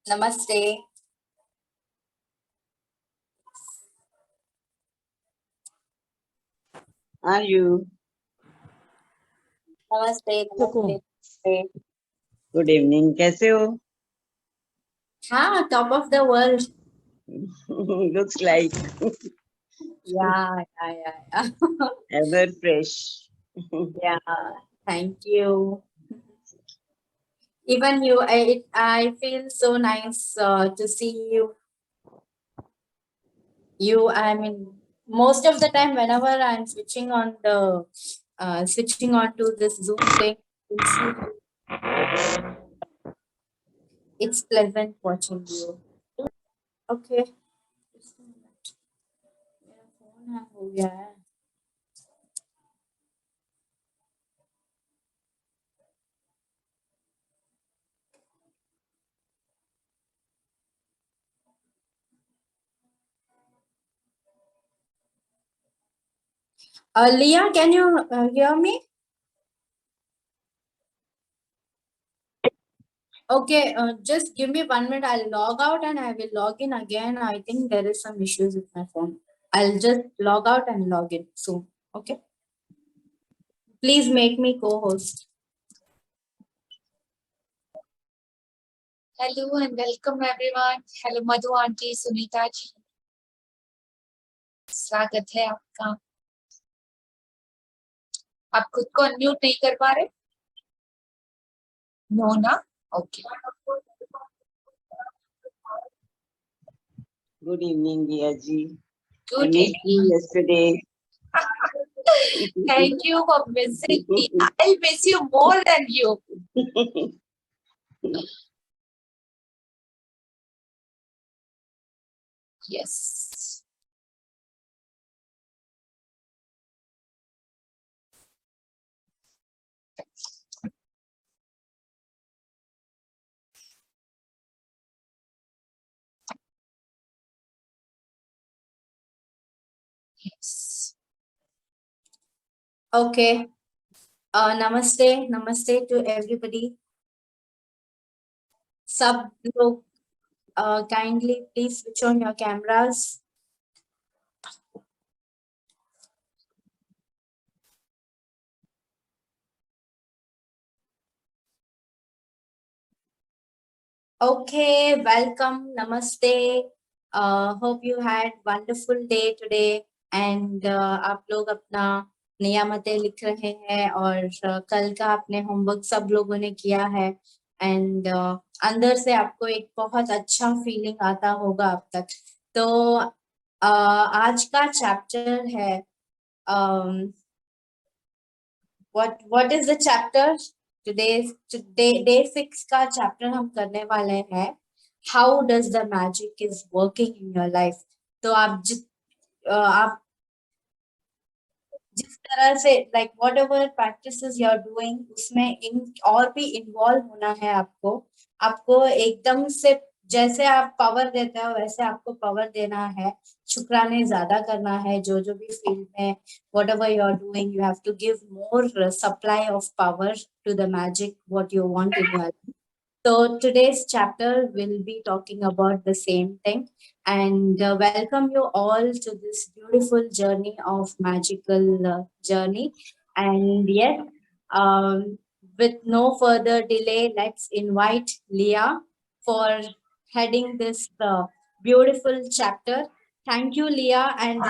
Namaste. Are you? Namaste. Namaste. Good evening. कैसे हो? हाँ, top of the world. Looks like. Yeah. Ever fresh. Yeah. Thank you. Even you, I feel so nice to see you. I mean, most of the time, whenever I'm switching on to this Zoom thing, you see, it's pleasant watching you. Okay. मेरा phone hang हो गया है. Leah, can you hear me? Okay, just give me 1 minute. I'll log out and I will log in again. I think there is some issues with my phone. I'll just log out and log in soon. Okay. Please make me co-host. Hello and welcome everyone. Hello Madhu aunty, Sunita ji, स्वागत है आपका. आप खुद को unmute नहीं कर पा रहे? नो ना? Okay. Good evening, Dia ji. I Good missed you evening. yesterday. Thank you for missing me. I'll miss you more than you. Yes. Yes. Okay. Namaste to everybody. Sub लोग kindly please switch on your cameras. Okay, welcome, namaste. Hope you had wonderful day today and आप लोग अपना नियमतें लिख रहे हैं और कल का अपने होमवर्क सब लोगों ने किया है एंड अंदर से आपको एक बहुत अच्छा फीलिंग आता होगा अब तक. तो आज का चैप्टर है what is the chapter? Today day 6 का चैप्टर हम करने वाले हैं how does the magic is working in your life. तो आप जिस तरह से like whatever practices you are doing उसमें और भी इन्वॉल्व होना है आपको एकदम से जैसे आप पावर देते हो वैसे आपको पावर देना है. शुक्राने ज्यादा करना है जो भी फील्ड में whatever you are doing you have to give more supply of power to the magic what you want in your life. So today's chapter will be talking about the same thing and welcome you all to this beautiful journey of magical journey. And yes, with no further delay, let's invite Leah for heading this beautiful chapter. Thank you, Leah, and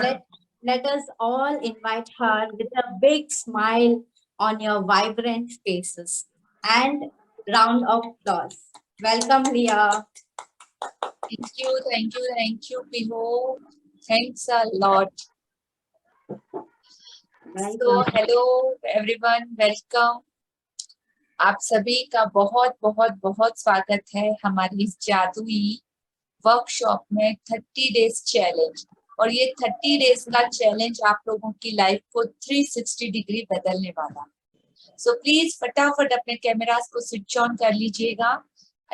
let us all invite her with a big smile on your vibrant faces. And round of applause. Welcome, Leah. Thank you, Biho. Thanks a lot. So, hello everyone, welcome. आप सभी का बहुत बहुत बहुत स्वागत है हमारी इस जादुई वर्कशॉप में 30 डेज चैलेंज. और ये 30 डेज का चैलेंज आप लोगों की लाइफ को 360 डिग्री बदलने वाला. सो प्लीज फटाफट अपने कैमरास को स्विच ऑन कर लीजिएगा.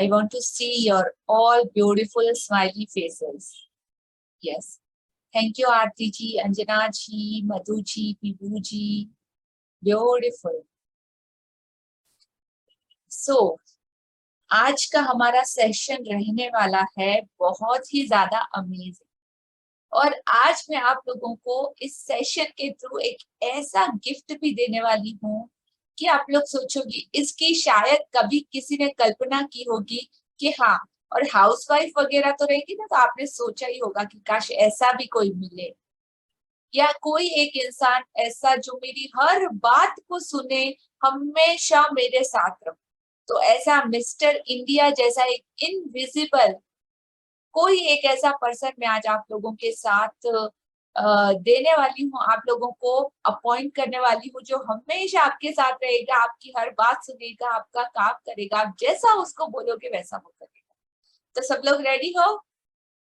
I want to see your all beautiful smiley faces. Yes, thank you Aarti ji, Anjana ji, Madhu ji, Pibu ji. Beautiful. So, आज का हमारा सेशन रहने वाला है बहुत ही ज्यादा अमेजिंग, और आज मैं आप लोगों को इस सेशन के थ्रू एक ऐसा गिफ्ट भी देने वाली हूँ कि आप लोग सोचोगे इसकी शायद कभी किसी ने कल्पना की होगी कि हाँ, और हाउसवाइफ वगैरह तो रहेगी ना, तो आपने सोचा ही होगा कि काश ऐसा भी कोई मिले, या कोई एक इंसान ऐसा जो मेरी हर बात को सुने, हमेशा मेरे साथ रहो। तो ऐसा मिस्टर इंडिया जैसा एक इनविजिबल कोई एक ऐसा पर्सन मैं आज आप लोगों के साथ देने वाली हूँ, आप लोगों को अपॉइंट करने वाली हूँ, जो हमेशा आपके साथ रहेगा, आपकी हर बात सुनेगा, आपका काम करेगा, आप जैसा उसको बोलोगे वैसा वो करेगा। तो सब लोग रेडी हो,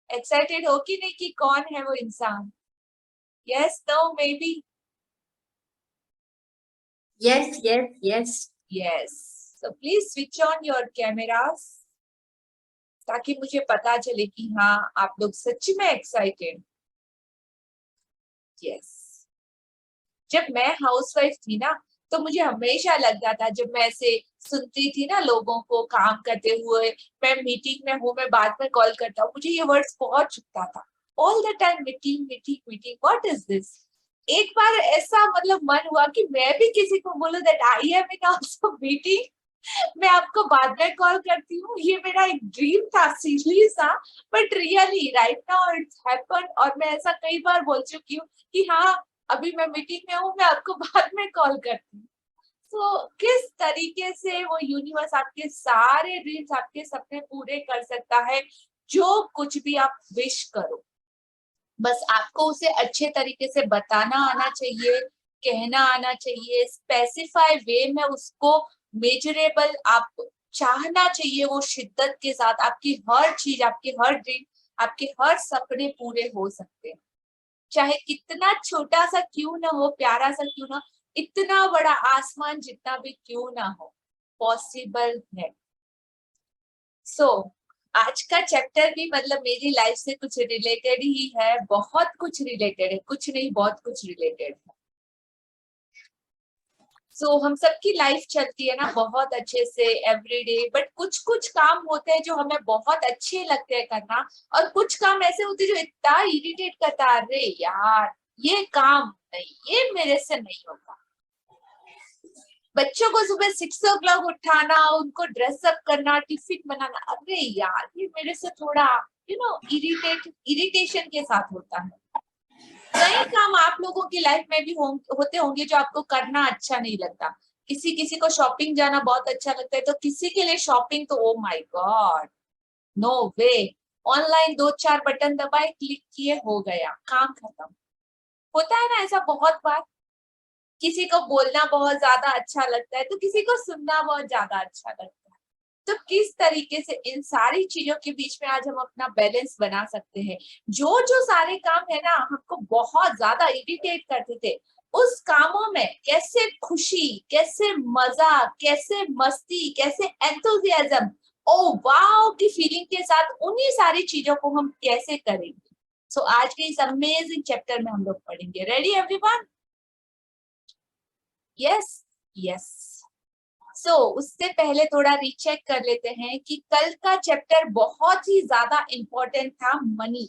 एक्साइटेड हो कि नहीं कि कौन है वो इंसान? Yes, no, may be? Yes, yes, yes. Yes. So please switch on your cameras ताकि मुझे पता चले कि हाँ, आप लोग सच में एक्साइटेड। यस। जब मैं हाउसवाइफ थी ना, तो मुझे हमेशा लगता था, जब मैं ऐसे सुनती थी ना लोगों को काम करते हुए, मैं मीटिंग में हूँ, मैं बाद में कॉल करता हूँ, मुझे ये वर्ड्स बहुत चुभता था, all the time meeting meeting meeting, what is this. एक बार ऐसा मतलब मन हुआ कि मैं भी किसी को बोलूं that I am in also meeting, मैं आपको बाद में कॉल करती हूँ। ये मेरा एक ड्रीम था, सीरियसली सा, but really right now it's happened, और मैं ऐसा कई बार बोल चुकी हूँ कि हाँ, अभी मैं मीटिंग में हूँ, मैं आपको बाद में कॉल करती हूँ। तो किस तरीके से वो यूनिवर्स आपके सारे ड्रीम्स, आपके सपने पूरे कर सकता है, जो कुछ भी आप विश करो, बस आपको उसे अच्छे तरीके से बताना आना चाहिए, कहना आना चाहिए, स्पेसिफाई वे में उसको, मेजरेबल आप चाहना चाहिए वो शिद्दत के साथ। आपकी हर चीज, आपकी हर ड्रीम, आपके हर सपने पूरे हो सकते हैं, चाहे कितना छोटा सा क्यों ना हो, प्यारा सा क्यों ना, इतना बड़ा आसमान जितना भी क्यों ना हो, पॉसिबल है। सो आज का चैप्टर भी मतलब मेरी लाइफ से कुछ रिलेटेड ही है, बहुत कुछ रिलेटेड है, कुछ नहीं बहुत कुछ रिलेटेड है। सो हम सबकी लाइफ चलती है ना बहुत अच्छे से एवरीडे, बट कुछ कुछ काम होते हैं जो हमें बहुत अच्छे लगते हैं करना, और कुछ काम ऐसे होते हैं जो इतना इरिटेट करता है, अरे यार ये काम नहीं, ये मेरे से नहीं होगा। बच्चों को सुबह 6 o'clock उठाना, उनको ड्रेसअप करना, टिफिन बनाना, अरे यार ये मेरे से थोड़ा इरिटेशन के साथ होता है। कई काम आप लोगों की लाइफ में भी होते होंगे जो आपको करना अच्छा नहीं लगता। किसी को शॉपिंग जाना बहुत अच्छा लगता है, तो किसी के लिए शॉपिंग तो oh my god, no way. Online 2-4 button दबाए, क्लिक किए, हो गया, काम खत्म। होता है ना ऐसा बहुत बार। किसी को बोलना बहुत ज्यादा अच्छा लगता है, तो किसी को सुनना बहुत ज्यादा अच्छा लगता है। तो किस तरीके से इन सारी चीजों के बीच में आज हम अपना बैलेंस बना सकते हैं। जो जो सारे काम है ना हमको बहुत ज्यादा इरिटेट करते थे, उस कामों में कैसे खुशी, कैसे मजा, कैसे मस्ती, कैसे एंथुसियाज्म, ओ वाओ की फीलिंग के साथ उन्हीं सारी चीजों को हम कैसे करेंगे। सो आज के इस अमेजिंग चैप्टर में हम लोग पढ़ेंगे। Ready everyone? Yes, yes. So उससे पहले थोड़ा रीचेक कर लेते हैं कि कल का चैप्टर बहुत ही ज्यादा इंपॉर्टेंट था, मनी।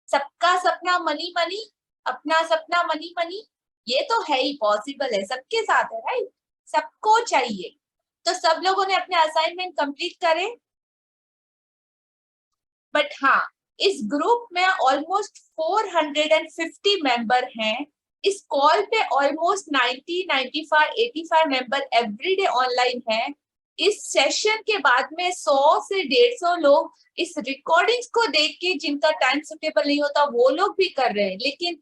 सबका सपना मनी मनी, अपना सपना मनी मनी, ये तो है ही, पॉसिबल है, सबके साथ है, राइट? सबको चाहिए। तो सब लोगों ने अपने असाइनमेंट कंप्लीट करे, बट हाँ, इस ग्रुप में ऑलमोस्ट 450 मेंबर हैं। इस कॉल पे ऑलमोस्ट 90, 95, 85 मेंबर एवरीडे ऑनलाइन है। इस सेशन के बाद में 100 से 150 लोग इस रिकॉर्डिंग्स को देख के, जिनका टाइम सुटेबल नहीं होता वो लोग भी कर रहे हैं, लेकिन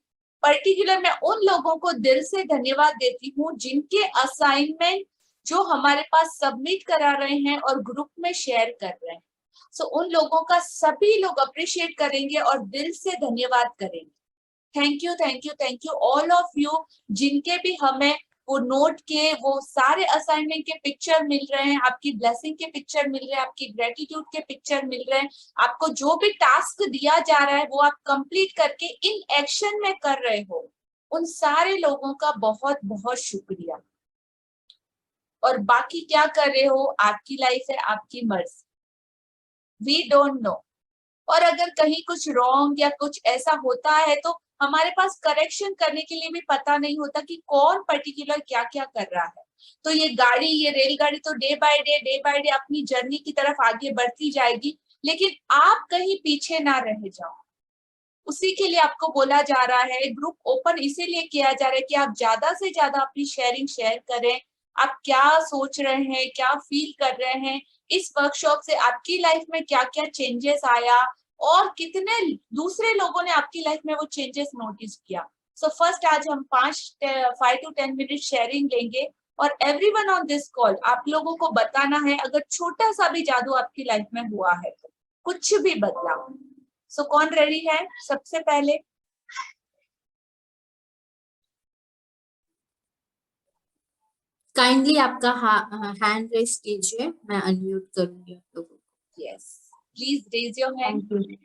पर्टिकुलर मैं उन लोगों को दिल से धन्यवाद देती हूँ जिनके असाइनमेंट जो हमारे पास सबमिट करा रहे हैं और ग्रुप में शेयर कर रहे हैं। सो उन लोगों का सभी लोग अप्रिशिएट करेंगे और दिल से धन्यवाद करेंगे। Thank you, thank you, thank you all of you, जिनके भी हमें वो नोट के वो सारे असाइनमेंट के पिक्चर मिल रहे हैं, आपकी ब्लेसिंग के पिक्चर मिल रहे हैं, आपकी ग्रेटिट्यूड के पिक्चर मिल रहे हैं। आपको जो भी टास्क दिया जा रहा है वो आप कंप्लीट करके इन एक्शन में कर रहे हो, उन सारे लोगों का बहुत बहुत शुक्रिया। और बाकी क्या कर रहे हो आपकी लाइफ है, आपकी मर्जी, वी डोंट नो। और अगर कहीं कुछ रॉन्ग या कुछ ऐसा होता है तो हमारे पास करेक्शन करने के लिए भी पता नहीं होता कि कौन पर्टिकुलर क्या क्या कर रहा है। तो ये गाड़ी, ये रेलगाड़ी तो डे बाय डे अपनी जर्नी की तरफ आगे बढ़ती जाएगी, लेकिन आप कहीं पीछे ना रह जाओ, उसी के लिए आपको बोला जा रहा है। ग्रुप ओपन इसीलिए किया जा रहा है कि आप ज्यादा से ज्यादा अपनी शेयरिंग शेयर करें, आप क्या सोच रहे हैं, क्या फील कर रहे हैं, इस वर्कशॉप से आपकी लाइफ में क्या क्या चेंजेस आया और कितने दूसरे लोगों ने आपकी लाइफ में वो चेंजेस नोटिस किया। सो फर्स्ट आज हम 5 to 10 मिनट शेयरिंग लेंगे और एवरीवन ऑन दिस कॉल आप लोगों को बताना है अगर छोटा सा भी जादू आपकी लाइफ में हुआ है तो, कुछ भी बदलाव। सो कौन रेडी है सबसे पहले? काइंडली आपका हैंड रेस कीजिए, मैं अनम्यूट करूंगी आप लोगों को। Yes, please raise your hand. Thank you.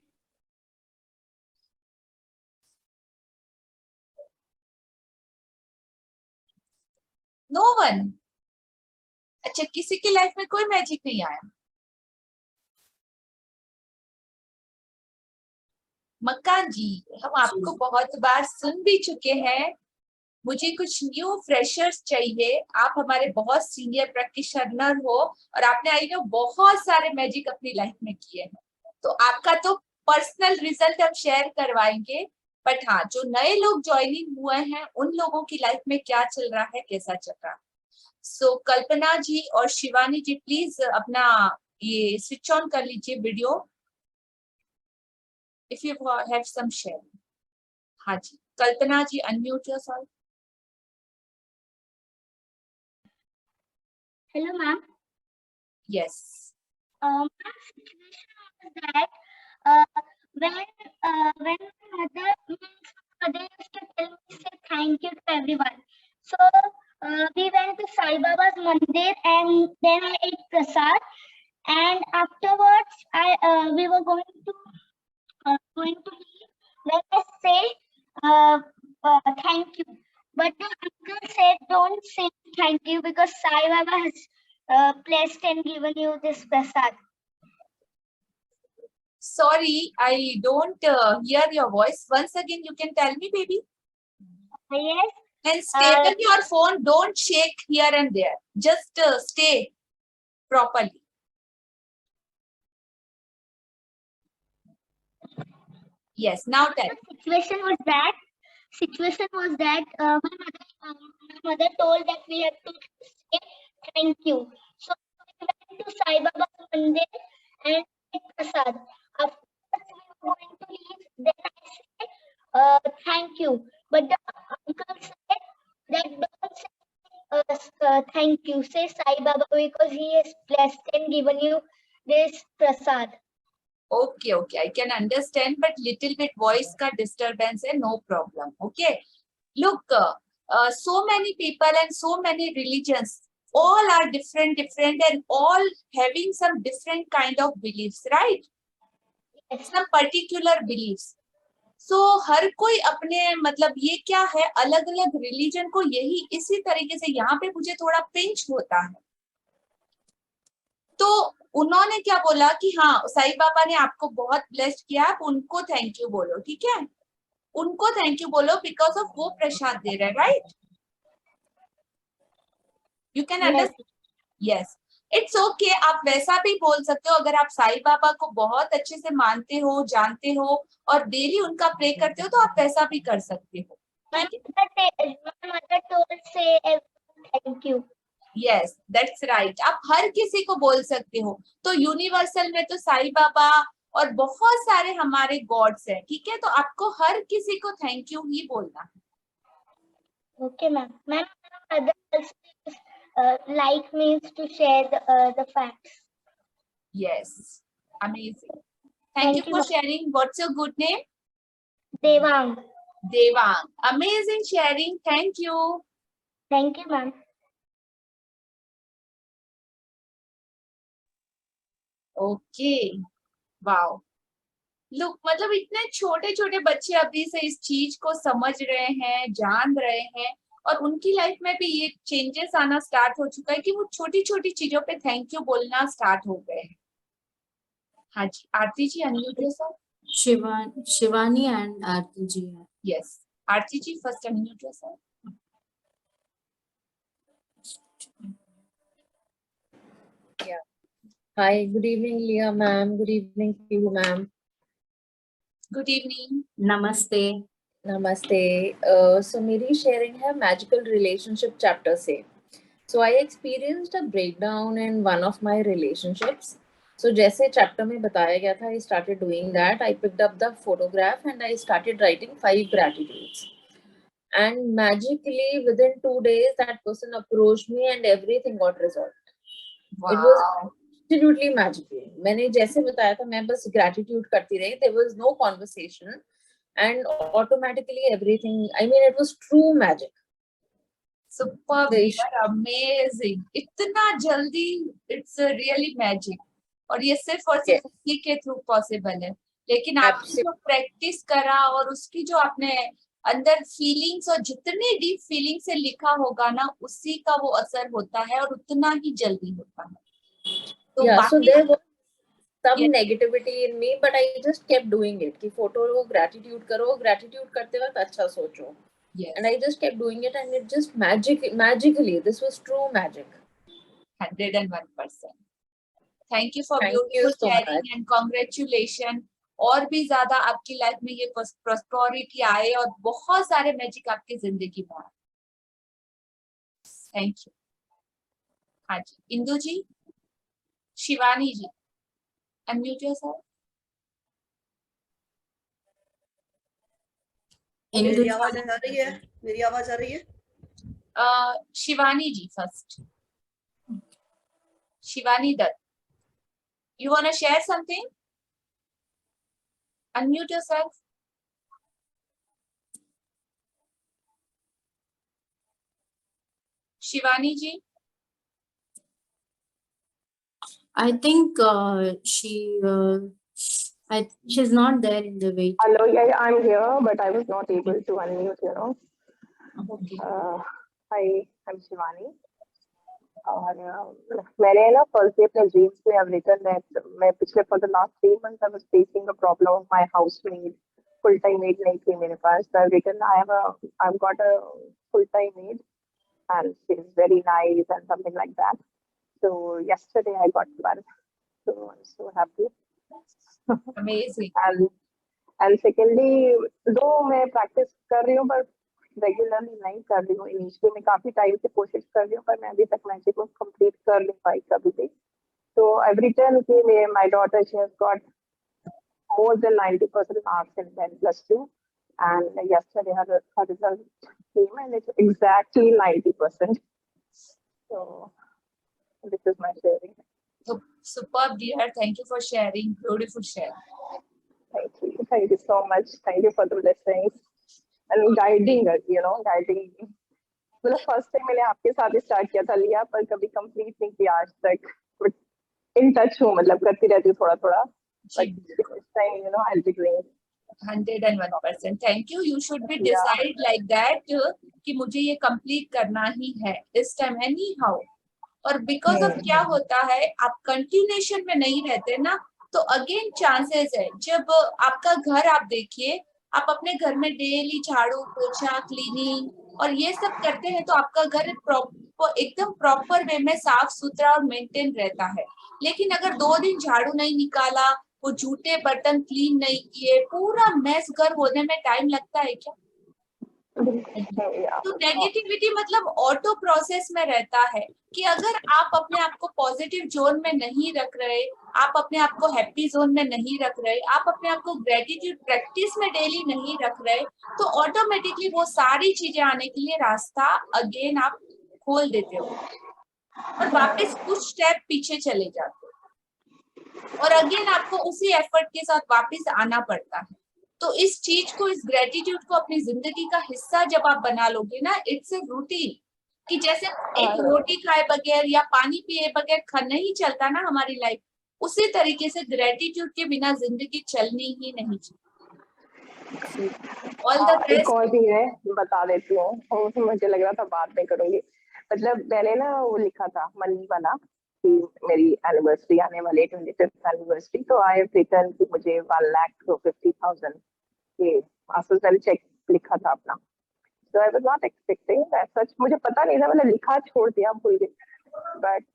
No one. अच्छा, किसी की लाइफ में कोई मैजिक नहीं आया? मक्कान जी, हम आपको बहुत बार सुन भी चुके हैं, मुझे कुछ न्यू फ्रेशर्स चाहिए। आप हमारे बहुत सीनियर प्रैक्टिशनर हो और आपने आई नो बहुत सारे मैजिक अपनी लाइफ में किए हैं, तो आपका तो पर्सनल रिजल्ट हम शेयर करवाएंगे, बट हाँ, जो नए लोग ज्वाइनिंग हुए हैं उन लोगों की लाइफ में क्या चल रहा है, कैसा चल रहा है। सो कल्पना जी और शिवानी जी प्लीज अपना ये स्विच ऑन कर लीजिए video, if you have some share. हाँ जी, Kalpana ji unmute yourself. Hello, ma'am. Yes. My situation was that uh, when my mother used to tell me say thank you to everyone. So we went to Sai Baba's mandir and then I ate prasad. And afterwards, we were going to leave. When I say thank you, but the uncle said don't say thank you because Sai Baba has blessed and given you this prasad. Sorry, I don't hear your voice. Once again, you can tell me, baby. Yes. And stable your phone. Don't shake here and there. Just stay properly. Yes. Now tell. The situation was that my mother told that we have to say thank you. So we went to Sai Baba's mandir and ate prasad. Afterwards, we were going to leave. Then I said thank you, but the uncle said that don't say thank you. Say Sai Baba because he has blessed and given you this prasad. Okay, okay. I can understand, but little bit voice ka disturbance hai, no problem. Okay. Look, so many people and so many religions, all are different and all having some different kind of beliefs, right? Some particular beliefs. So हर कोई अपने मतलब ये क्या है, अलग अलग religion को यही इसी तरीके से यहाँ पे मुझे थोड़ा पिंच होता है। तो उन्होंने क्या बोला कि हाँ, साईं बाबा ने आपको बहुत ब्लेस्ड किया, आप उनको थैंक यू बोलो, ठीक है? उनको थैंक यू बोलो बिकॉज ऑफ वो प्रसाद दे रहे, right? You can understand? Yes, it's okay. आप वैसा भी बोल सकते हो, अगर आप साईं बाबा को बहुत अच्छे से मानते हो, जानते हो और डेली उनका प्रे करते हो तो आप वैसा भी कर सकते हो। Thank you. Yes, that's right. आप हर किसी को बोल सकते हो। तो यूनिवर्सल में तो साईं बाबा और बहुत सारे हमारे गॉड्स हैं, ठीक है? तो आपको हर किसी को थैंक यू ही बोलना है। Okay ma'am. Ma'am like means to share the facts. Yes, amazing. Thank you for sharing. What's your good name? Devang. Devang. Amazing sharing. Thank you. Thank you, ma'am. Okay. Wow. Look, मतलब इतने छोटे छोटे बच्चे अभी से इस चीज को समझ रहे हैं, जान रहे हैं और उनकी लाइफ में भी ये चेंजेस आना स्टार्ट हो चुका है कि वो छोटी छोटी चीजों पे थैंक यू बोलना स्टार्ट हो गए हैं। हाँ जी, Aarti ji unmute yourself. Shivani and Aarti ji. Yes, Aarti ji first unmute yourself. Hi, good evening, Leah ma'am. Good evening, Pihu ma'am. Good evening. Namaste. Namaste. So मेरी sharing है magical relationship chapter से. So I experienced a breakdown in one of my relationships. So जैसे chapter में बताया गया था, I started doing that. I picked up the photograph and I started writing 5 gratitudes. And magically within 2 days, that person approached me and everything got resolved. It was absolutely magical. मैंने जैसे बताया था, मैं बस gratitude करती रही. There was no conversation, and automatically everything. I mean, it was true magic. Superb, you are amazing. इतना जल्दी, it's really magic. और ये सिर्फ और सिर्फ उसी के थ्रू पॉसिबल है। लेकिन आपने जो प्रैक्टिस करा और उसकी जो आपने अंदर फीलिंग्स और जितने डीप फीलिंग से लिखा होगा ना, उसी का वो असर होता है और उतना ही जल्दी होता है। तो Yeah, so there was some Yes. negativity in me, but I just kept doing it. कि फोटो को gratitude करो, gratitude करते वक्त अच्छा सोचो. Yes. And I just kept doing it, and it just magically, this was true magic. 101%. Thank you for Thank you beautiful so sharing much. and congratulations. और भी ज्यादा आपकी लाइफ में ये प्रॉस्पेरिटी आए और बहुत सारे मैजिक आपकी जिंदगी में आए। Thank you. हाँ जी, इंदु जी, शिवानी जी, अनम्यूट योरसेल्फ। मेरी आवाज आ रही है? मेरी आवाज आ रही है? Shivani ji first. Shivani Dutt, you want to share something? Unmute yourself. Shivani ji. I think she's not there in the wait. Hello, yeah, I'm here, but I was not able to unmute, you know. Okay. Hi, I'm Shivani. और मैंने ना first day अपने dreams में अब written that मैं पिछले for the last 3 months I was facing a problem of my housemaid full time made नहीं थी मेरे पास so I've written I've got a full time maid and she's very nice and something like that so yesterday I got one so I'm so happy. Amazing. and secondly though मैं practice कर रही हूँ पर regularly नहीं कर रही हूँ initially मैं काफी टाइम से कोशिश कर रही हूँ पर मैं अभी तक मैजिक को कंप्लीट कर नहीं पाई कभी भी तो आई रिटर्न कि my daughter she has got more than 90% marks in 10+2 and yesterday her result came and it's exactly 90% so this is my sharing. So superb dear, thank you for sharing, beautiful share. Thank you so much, thank you for the blessings and guiding us, you know, guiding me. मतलब first time मैंने आपके साथ start किया था लिया पर कभी complete नहीं किया आज तक बट इन टच हूँ मतलब करती रहती हूँ थोड़ा थोड़ा but time you know I will be doing 101%. Thank you. You should be decide like that कि मुझे ये कंप्लीट करना ही है इस टाइम एनी हाउ और बिकॉज ऑफ क्या होता है आप कंटिन्यूएशन में नहीं रहते ना तो अगेन चांसेस है जब आपका घर आप देखिए आप अपने घर में डेली झाड़ू पोछा क्लीनिंग और ये सब करते हैं तो आपका घर एकदम प्रॉपर वे में साफ सुथरा और मेंटेन रहता है लेकिन अगर 2 दिन झाड़ू नहीं निकाला वो जूठे बर्तन क्लीन नहीं किए पूरा मैस घर होने में टाइम लगता है क्या तो नेगेटिविटी मतलब ऑटो प्रोसेस में रहता है कि अगर आप अपने आप को पॉजिटिव जोन में नहीं रख रहे आप अपने आप को हैप्पी जोन में नहीं रख रहे आप अपने आप को ग्रेटिट्यूड प्रैक्टिस में डेली नहीं रख रहे तो ऑटोमेटिकली वो सारी चीजें आने के लिए रास्ता अगेन आप खोल देते हो और वापस कुछ स्टेप पीछे चले जाते हो और अगेन आपको उसी एफर्ट के साथ वापस आना पड़ता है तो इस चीज को इस ग्रेटिट्यूड को अपनी जिंदगी का हिस्सा जब आप बना लोगे ना इट्स ए रूटीन कि जैसे एक रोटी खाए बगैर या पानी पिए बगैर नहीं चलता ना हमारी लाइफ उसी तरीके से ग्रेटिट्यूड के बिना जिंदगी चलनी ही नहीं चाहिए ऑल द एक बेस्ट। और चीज है, बता देती हूँ, और मुझे लग रहा था बाद में करूंगी। मतलब मैंने ना वो लिखा था मनी वाला कि मेरी एनिवर्सरी आने वाली 25th एनिवर्सरी, तो आई हैव रिटर्न कि मुझे 1,50,000 ये आसपास मैंने चेक लिखा था अपना। So I was not expecting that such, मुझे पता नहीं था, मैंने लिखा छोड़ दिया, भूल गई। But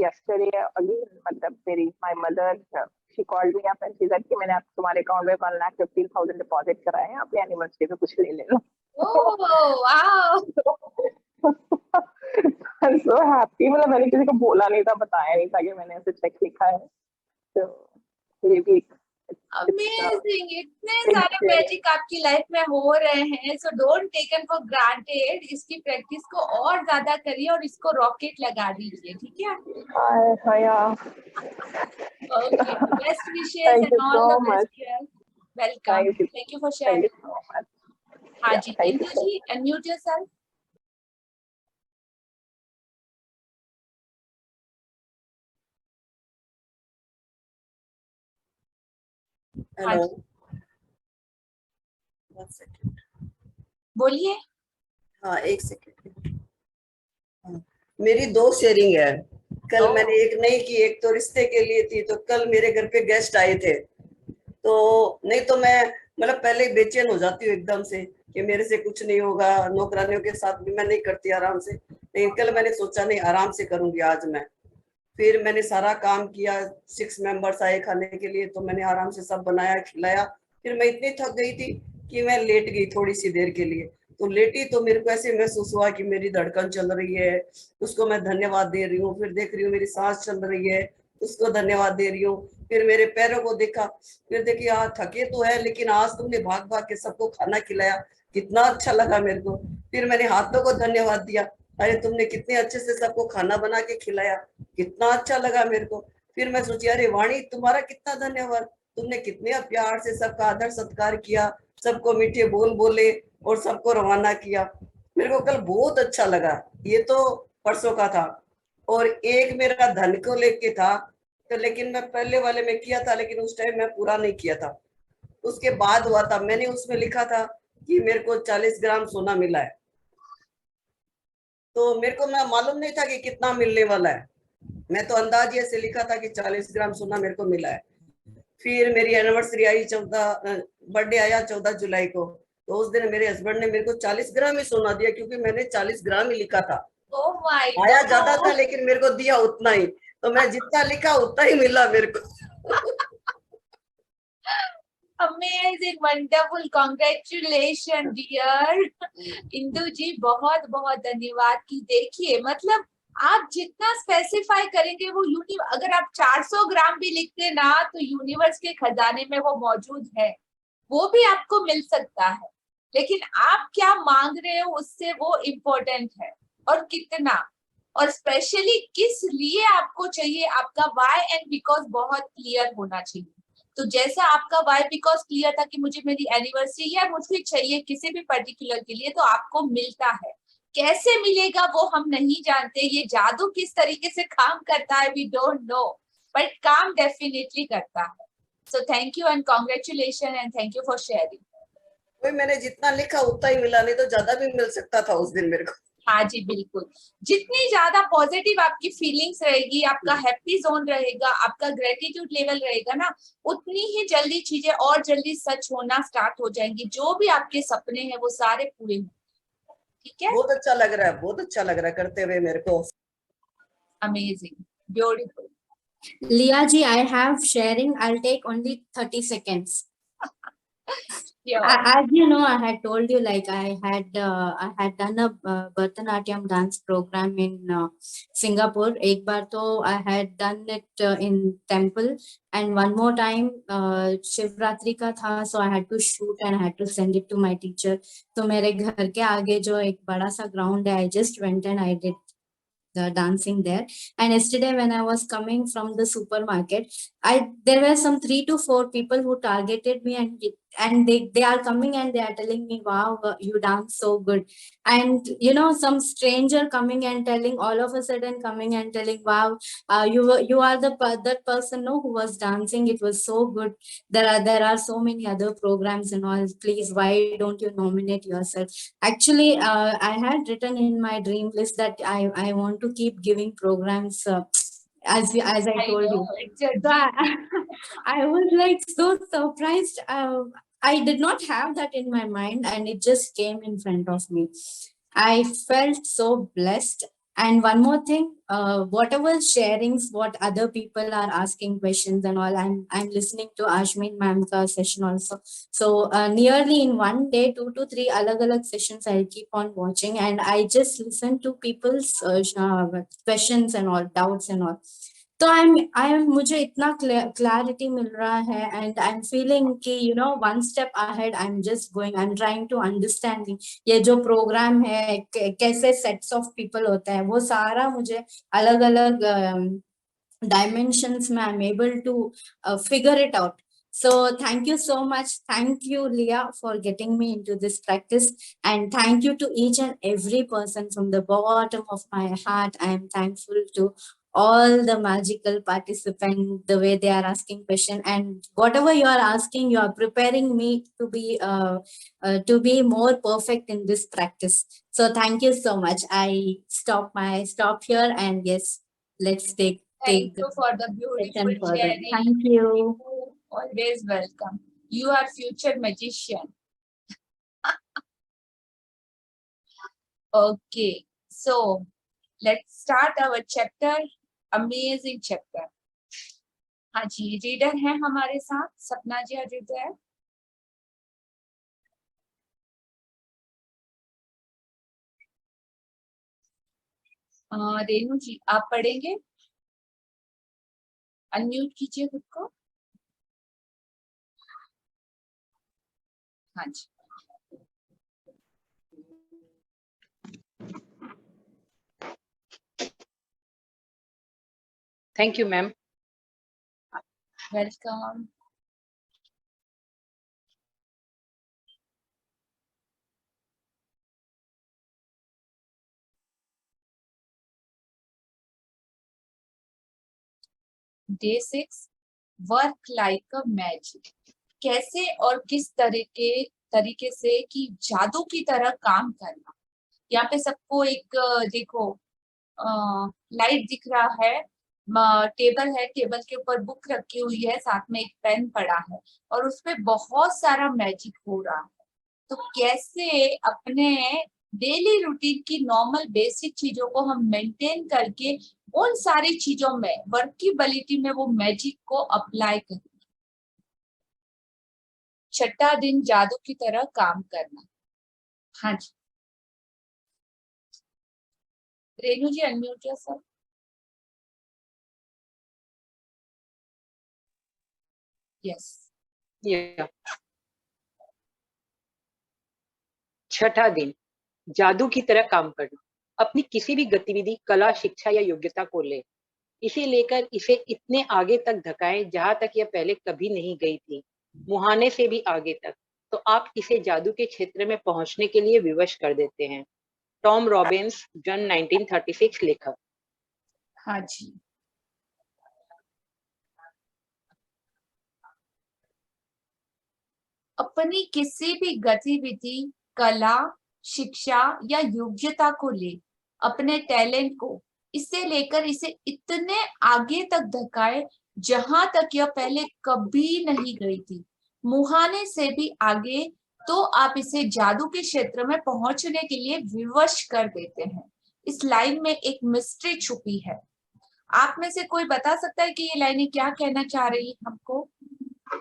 yesterday again, मतलब मेरी my mother she called me up and she said कि मैंने आप तुम्हारे अकाउंट में 1,50,000 डिपॉजिट कराए हैं, अपने एनिवर्सरी पे कुछ ले लेना। Oh wow, I'm so happy, मतलब मैंने किसी को बोला नहीं था, बताया नहीं था कि मैंने ऐसे चेक लिखा है। तो ये भी अमेजिंग, इतने सारे मैजिक आपकी लाइफ में हो रहे हैं, so don't taken for granted. इसकी प्रैक्टिस को और ज्यादा करिए और इसको रॉकेट लगा दीजिए, ठीक है? Okay, best wishes Thank and you all so the much. Best here. Welcome, thank you for Thank you sharing. so much. हाँ Yeah, जी, thank you Indu so ji unmute yourself. हाँ हेलो, जी, 1 सेकंड। बोलिए। हाँ, 1 सेकंड। हाँ, मेरी 2 शेयरिंग है। कल ओह। मैंने एक नहीं की, एक तो रिश्ते के लिए थी। तो कल मेरे घर पे गेस्ट आए थे, तो नहीं तो मैं मतलब पहले ही बेचैन हो जाती हूँ एकदम से कि मेरे से कुछ नहीं होगा। नौकरानियों के साथ भी मैं नहीं करती आराम से, लेकिन कल मैंने सोचा नहीं, आराम से करूंगी आज मैं। फिर मैंने सारा काम किया, 6 मेंबर्स आए खाने के लिए, तो मैंने आराम से सब बनाया खिलाया। फिर मैं इतनी थक गई थी कि मैं लेट गई थोड़ी सी देर के लिए। तो लेटी तो मेरे को ऐसे महसूस हुआ कि मेरी धड़कन चल रही है, उसको मैं धन्यवाद दे रही हूँ। फिर देख रही हूँ मेरी सांस चल रही है, उसको धन्यवाद दे रही हूँ। फिर मेरे पैरों को देखा, फिर देखी हाँ थके तो है, लेकिन आज तुमने भाग भाग के सबको खाना खिलाया, कितना अच्छा लगा मेरे को। फिर मैंने हाथों को धन्यवाद दिया, अरे तुमने कितने अच्छे से सबको खाना बना के खिलाया, कितना अच्छा लगा मेरे को। फिर मैं सोची अरे वाणी तुम्हारा कितना धन्यवाद, तुमने कितने प्यार से सबका आदर सत्कार किया, सबको मीठे बोल बोले और सबको रवाना किया। मेरे को कल बहुत अच्छा लगा। ये तो परसों का था। और एक मेरा धन को लेके था, तो लेकिन मैं पहले वाले में किया था, लेकिन उस टाइम मैं पूरा नहीं किया था। उसके बाद हुआ था, मैंने उसमें लिखा था कि मेरे को 40 ग्राम सोना मिला है। तो मेरे को मैं मालूम नहीं था कि कितना मिलने वाला है, मैं तो अंदाज ऐसे लिखा था कि 40 ग्राम सोना मेरे को मिला है। फिर मेरी एनिवर्सरी आई 14 बर्थडे आया 14 जुलाई को, तो उस दिन मेरे हस्बैंड ने मेरे को 40 ग्राम ही सोना दिया, क्योंकि मैंने 40 ग्राम ही लिखा था। ओह माय आया ज्यादा था गॉड, लेकिन मेरे को दिया उतना ही, तो मैं जितना लिखा उतना ही मिला मेरे को। Amazing, wonderful, congratulation dear Indu ji, बहुत बहुत धन्यवाद। की देखिए मतलब आप जितना स्पेसिफाई करेंगे वो अगर आप 400 ग्राम भी लिखते ना, तो यूनिवर्स के खजाने में वो मौजूद है, वो भी आपको मिल सकता है। लेकिन आप क्या मांग रहे हो उससे वो इम्पोर्टेंट है, और कितना, और स्पेशली किस लिए आपको चाहिए। आपका व्हाई एंड बिकॉज बहुत क्लियर होना चाहिए। तो जैसा आपका व्हाई बिकॉज क्लियर था कि मुझे मेरी एनिवर्सरी या मुझे चाहिए किसी भी पर्टिकुलर के लिए, तो आपको मिलता है। कैसे मिलेगा वो हम नहीं जानते, ये जादू किस तरीके से काम करता है वी डोंट नो, बट काम डेफिनेटली करता है। सो thank you and congratulation and thank you for sharing. वही मैंने जितना लिखा उतना ही मिला, नहीं तो ज्यादा भी मिल सकता था उस दिन मेरे को। हाँ जी बिल्कुल, जितनी ज्यादा पॉजिटिव आपकी फीलिंग्स रहेगी, आपका हैप्पी जोन रहेगा, आपका ग्रेटिट्यूड लेवल रहेगा ना, उतनी ही जल्दी चीजें और जल्दी सच होना स्टार्ट हो जाएंगी। जो भी आपके सपने हैं वो सारे पूरे होंगे, ठीक है? बहुत अच्छा लग रहा है, बहुत अच्छा लग रहा है करते हुए मेरे को। Amazing, beautiful. Leah ji, I have sharing. I'll take only 30 seconds. As you know, I had told you like I had done a Bharatanatyam dance program in Singapore. एक बार तो I had done it in temple, and one more time Shivratri का था, so I had to shoot and I had to send it to my teacher. तो मेरे घर के आगे जो एक बड़ा सा ground है, I just went and I did the dancing there. And yesterday when I was coming from the supermarket, there were some 3 to 4 people who targeted me and and they are coming and they are telling me, wow, you dance so good. And you know, some stranger coming and telling, all of a sudden coming and telling, wow, you are that person, no, who was dancing, it was so good. There are so many other programs and all, please, why don't you nominate yourself? Actually, I had written in my dream list that I want to keep giving programs, as I told you. It's a So I was like so surprised. I did not have that in my mind, and it just came in front of me. I felt so blessed. And one more thing, whatever sharings, what other people are asking questions and all, I'm listening to Ashmin ma'am ka session also. So nearly in one day, 2 to 3 alag sessions I'll keep on watching, and I just listen to people's questions and all, doubts and all. तो I am मुझे इतना clarity मिल रहा है, and I am feeling कि you no one step ahead, I am just going, I am trying to understanding ये जो programme है, कैसे सेट्स ऑफ पीपल होता है, वो सारा मुझे अलग अलग dimensions में I'm able to figure it out. So thank you so much. Thank you, Leah, for getting me into this practice. And thank you to each and every person from the bottom of my heart. I am thankful to all the magical participants, the way they are asking questions. And whatever you are asking, you are preparing me to be more perfect in this practice. So thank you so much. I stop here, and yes, let's take Thank you for the beautiful sharing. Thank you. Always welcome. You are future magician. Okay, so let's start our chapter. Amazing chapter. हाँ जी, reader है हमारे साथ, सपना जी reader है. रेनू जी आप पढ़ेंगे? Unmute कीजिए खुद को. हाँ जी. Thank you, ma'am. Welcome. Day 6. Work like a magic. कैसे और किस तरीके से कि जादू की तरह काम करना. यहाँ पे सबको एक देखो लाइट दिख रहा है, टेबल है, टेबल के ऊपर बुक रखी हुई है, साथ में एक पेन पड़ा है और उसपे बहुत सारा मैजिक हो रहा है. तो कैसे अपने डेली रूटीन की नॉर्मल बेसिक चीजों को हम मेंटेन करके उन सारी चीजों में वर्किबिलिटी में वो मैजिक को अप्लाई करें. छठा दिन जादू की तरह काम करना. हाँ जी, रेनू जी अनम्यूट योरसेल्फ. यस. Yeah. छठा दिन जादू की तरह काम करना. अपनी किसी भी गतिविधि, कला, शिक्षा या योग्यता को ले, इसे लेकर इसे इतने आगे तक धकाएं जहां तक यह पहले कभी नहीं गई थी, मुहाने से भी आगे तक. तो आप इसे जादू के क्षेत्र में पहुंचने के लिए विवश कर देते हैं. टॉम रॉबिन्स, जन 1936 लेखक. हाँ जी. अपनी किसी भी गतिविधि, कला, शिक्षा या योग्यता को ले, अपने टैलेंट को, इसे लेकर इसे इतने आगे तक धकाए जहां तक यह पहले कभी नहीं गई थी, मुहाने से भी आगे. तो आप इसे जादू के क्षेत्र में पहुंचने के लिए विवश कर देते हैं. इस लाइन में एक मिस्ट्री छुपी है. आप में से कोई बता सकता है कि ये लाइनें क्या कहना चाह रही है हमको?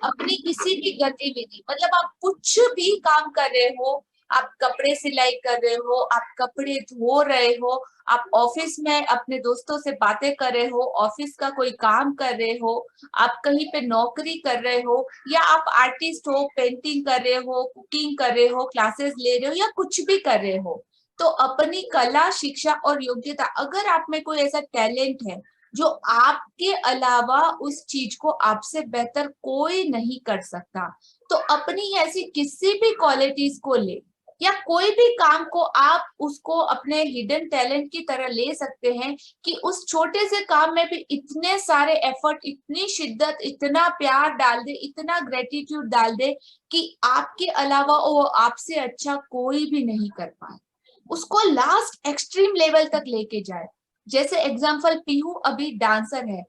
अपनी किसी भी गतिविधि, मतलब आप कुछ भी काम कर रहे हो, आप कपड़े सिलाई कर रहे हो, आप कपड़े धो रहे हो, आप ऑफिस में अपने दोस्तों से बातें कर रहे हो, ऑफिस का कोई काम कर रहे हो, आप कहीं पे नौकरी कर रहे हो, या आप आर्टिस्ट हो, पेंटिंग कर रहे हो, कुकिंग कर रहे हो, क्लासेस ले रहे हो, या कुछ भी कर रहे हो, तो अपनी कला, शिक्षा और योग्यता, अगर आप में कोई ऐसा टैलेंट है जो आपके अलावा उस चीज को आपसे बेहतर कोई नहीं कर सकता। तो अपनी ऐसी किसी भी क्वालिटीज को ले या कोई भी काम को आप उसको अपने हिडन टैलेंट की तरह ले सकते हैं कि उस छोटे से काम में भी इतने सारे एफर्ट, इतनी शिद्दत, इतना प्यार डाल दे, इतना ग्रेटिट्यूड डाल दे कि आपके अलावा वो आपसे अच्छा कोई भी नहीं कर पाए, उसको लास्ट एक्सट्रीम लेवल तक लेके जाए। जैसे एग्जाम्पल, पीहू अभी डांसर है,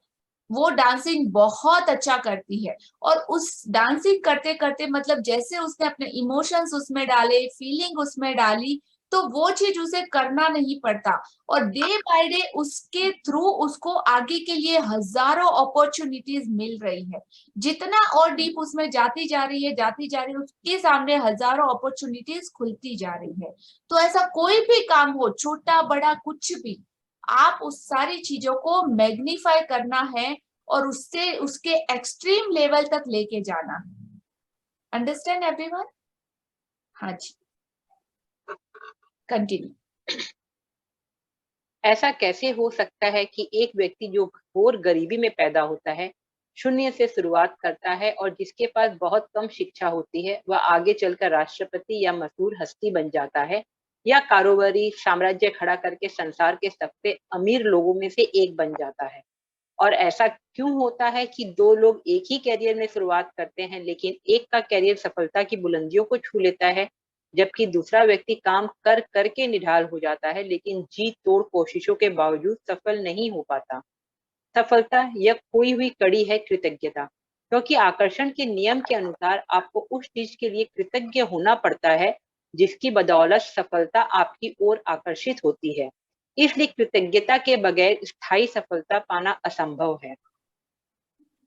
वो डांसिंग बहुत अच्छा करती है और उस डांसिंग करते करते मतलब जैसे उसने अपने इमोशंस उसमें डाले, फीलिंग उसमें डाली, तो वो चीज उसे करना नहीं पड़ता और डे बाय डे उसके थ्रू उसको आगे के लिए हजारों अपॉर्चुनिटीज मिल रही है। जितना और डीप उसमें जाती जा रही है उसके सामने हजारों अपॉर्चुनिटीज खुलती जा रही है। तो ऐसा कोई भी काम हो, छोटा बड़ा कुछ भी, आप उस सारी चीजों को मैग्नीफाई करना है और उससे उसके एक्सट्रीम लेवल तक लेके जाना है। Understand everyone? हाँ जी, कंटिन्यू। ऐसा कैसे हो सकता है कि एक व्यक्ति जो घोर गरीबी में पैदा होता है, शून्य से शुरुआत करता है और जिसके पास बहुत कम शिक्षा होती है, वह आगे चलकर राष्ट्रपति या मशहूर हस्ती बन जाता है या कारोबारी साम्राज्य खड़ा करके संसार के सबसे अमीर लोगों में से एक बन जाता है? और ऐसा क्यों होता है कि दो लोग एक ही कैरियर में शुरुआत करते हैं, लेकिन एक का कैरियर सफलता की बुलंदियों को छू लेता है, जबकि दूसरा व्यक्ति काम कर करके निढाल हो जाता है, लेकिन जी तोड़ कोशिशों के बावजूद सफल नहीं हो पाता? सफलता यह खोई हुई कड़ी है कृतज्ञता, क्योंकि आकर्षण के नियम के अनुसार आपको उस चीज के लिए कृतज्ञ होना पड़ता है जिसकी बदौलत सफलता आपकी ओर आकर्षित होती है। इसलिए कृतज्ञता के बगैर स्थायी सफलता पाना असंभव है।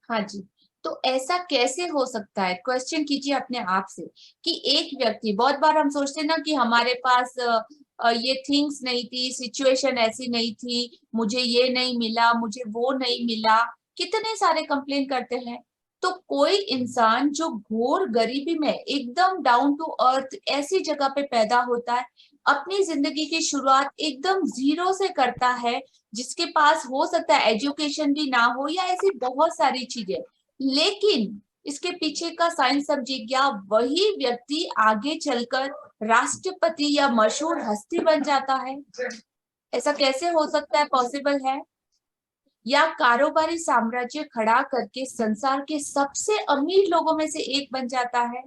हाँ जी, तो ऐसा कैसे हो सकता है? क्वेश्चन कीजिए अपने आप से कि एक व्यक्ति, बहुत बार हम सोचते हैं ना कि हमारे पास ये थिंग्स नहीं थी, सिचुएशन ऐसी नहीं थी, मुझे ये नहीं मिला, मुझे वो नहीं मिला, कितने सारे कंप्लेन करते हैं। तो कोई इंसान जो घोर गरीबी में एकदम डाउन टू अर्थ ऐसी जगह पे पैदा होता है, अपनी जिंदगी की शुरुआत एकदम जीरो से करता है, जिसके पास हो सकता है एजुकेशन भी ना हो या ऐसी बहुत सारी चीजें, लेकिन इसके पीछे का साइंस समझिए, वही व्यक्ति आगे चलकर राष्ट्रपति या मशहूर हस्ती बन जाता है। ऐसा कैसे हो सकता है? पॉसिबल है। या कारोबारी साम्राज्य खड़ा करके संसार के सबसे अमीर लोगों में से एक बन जाता है।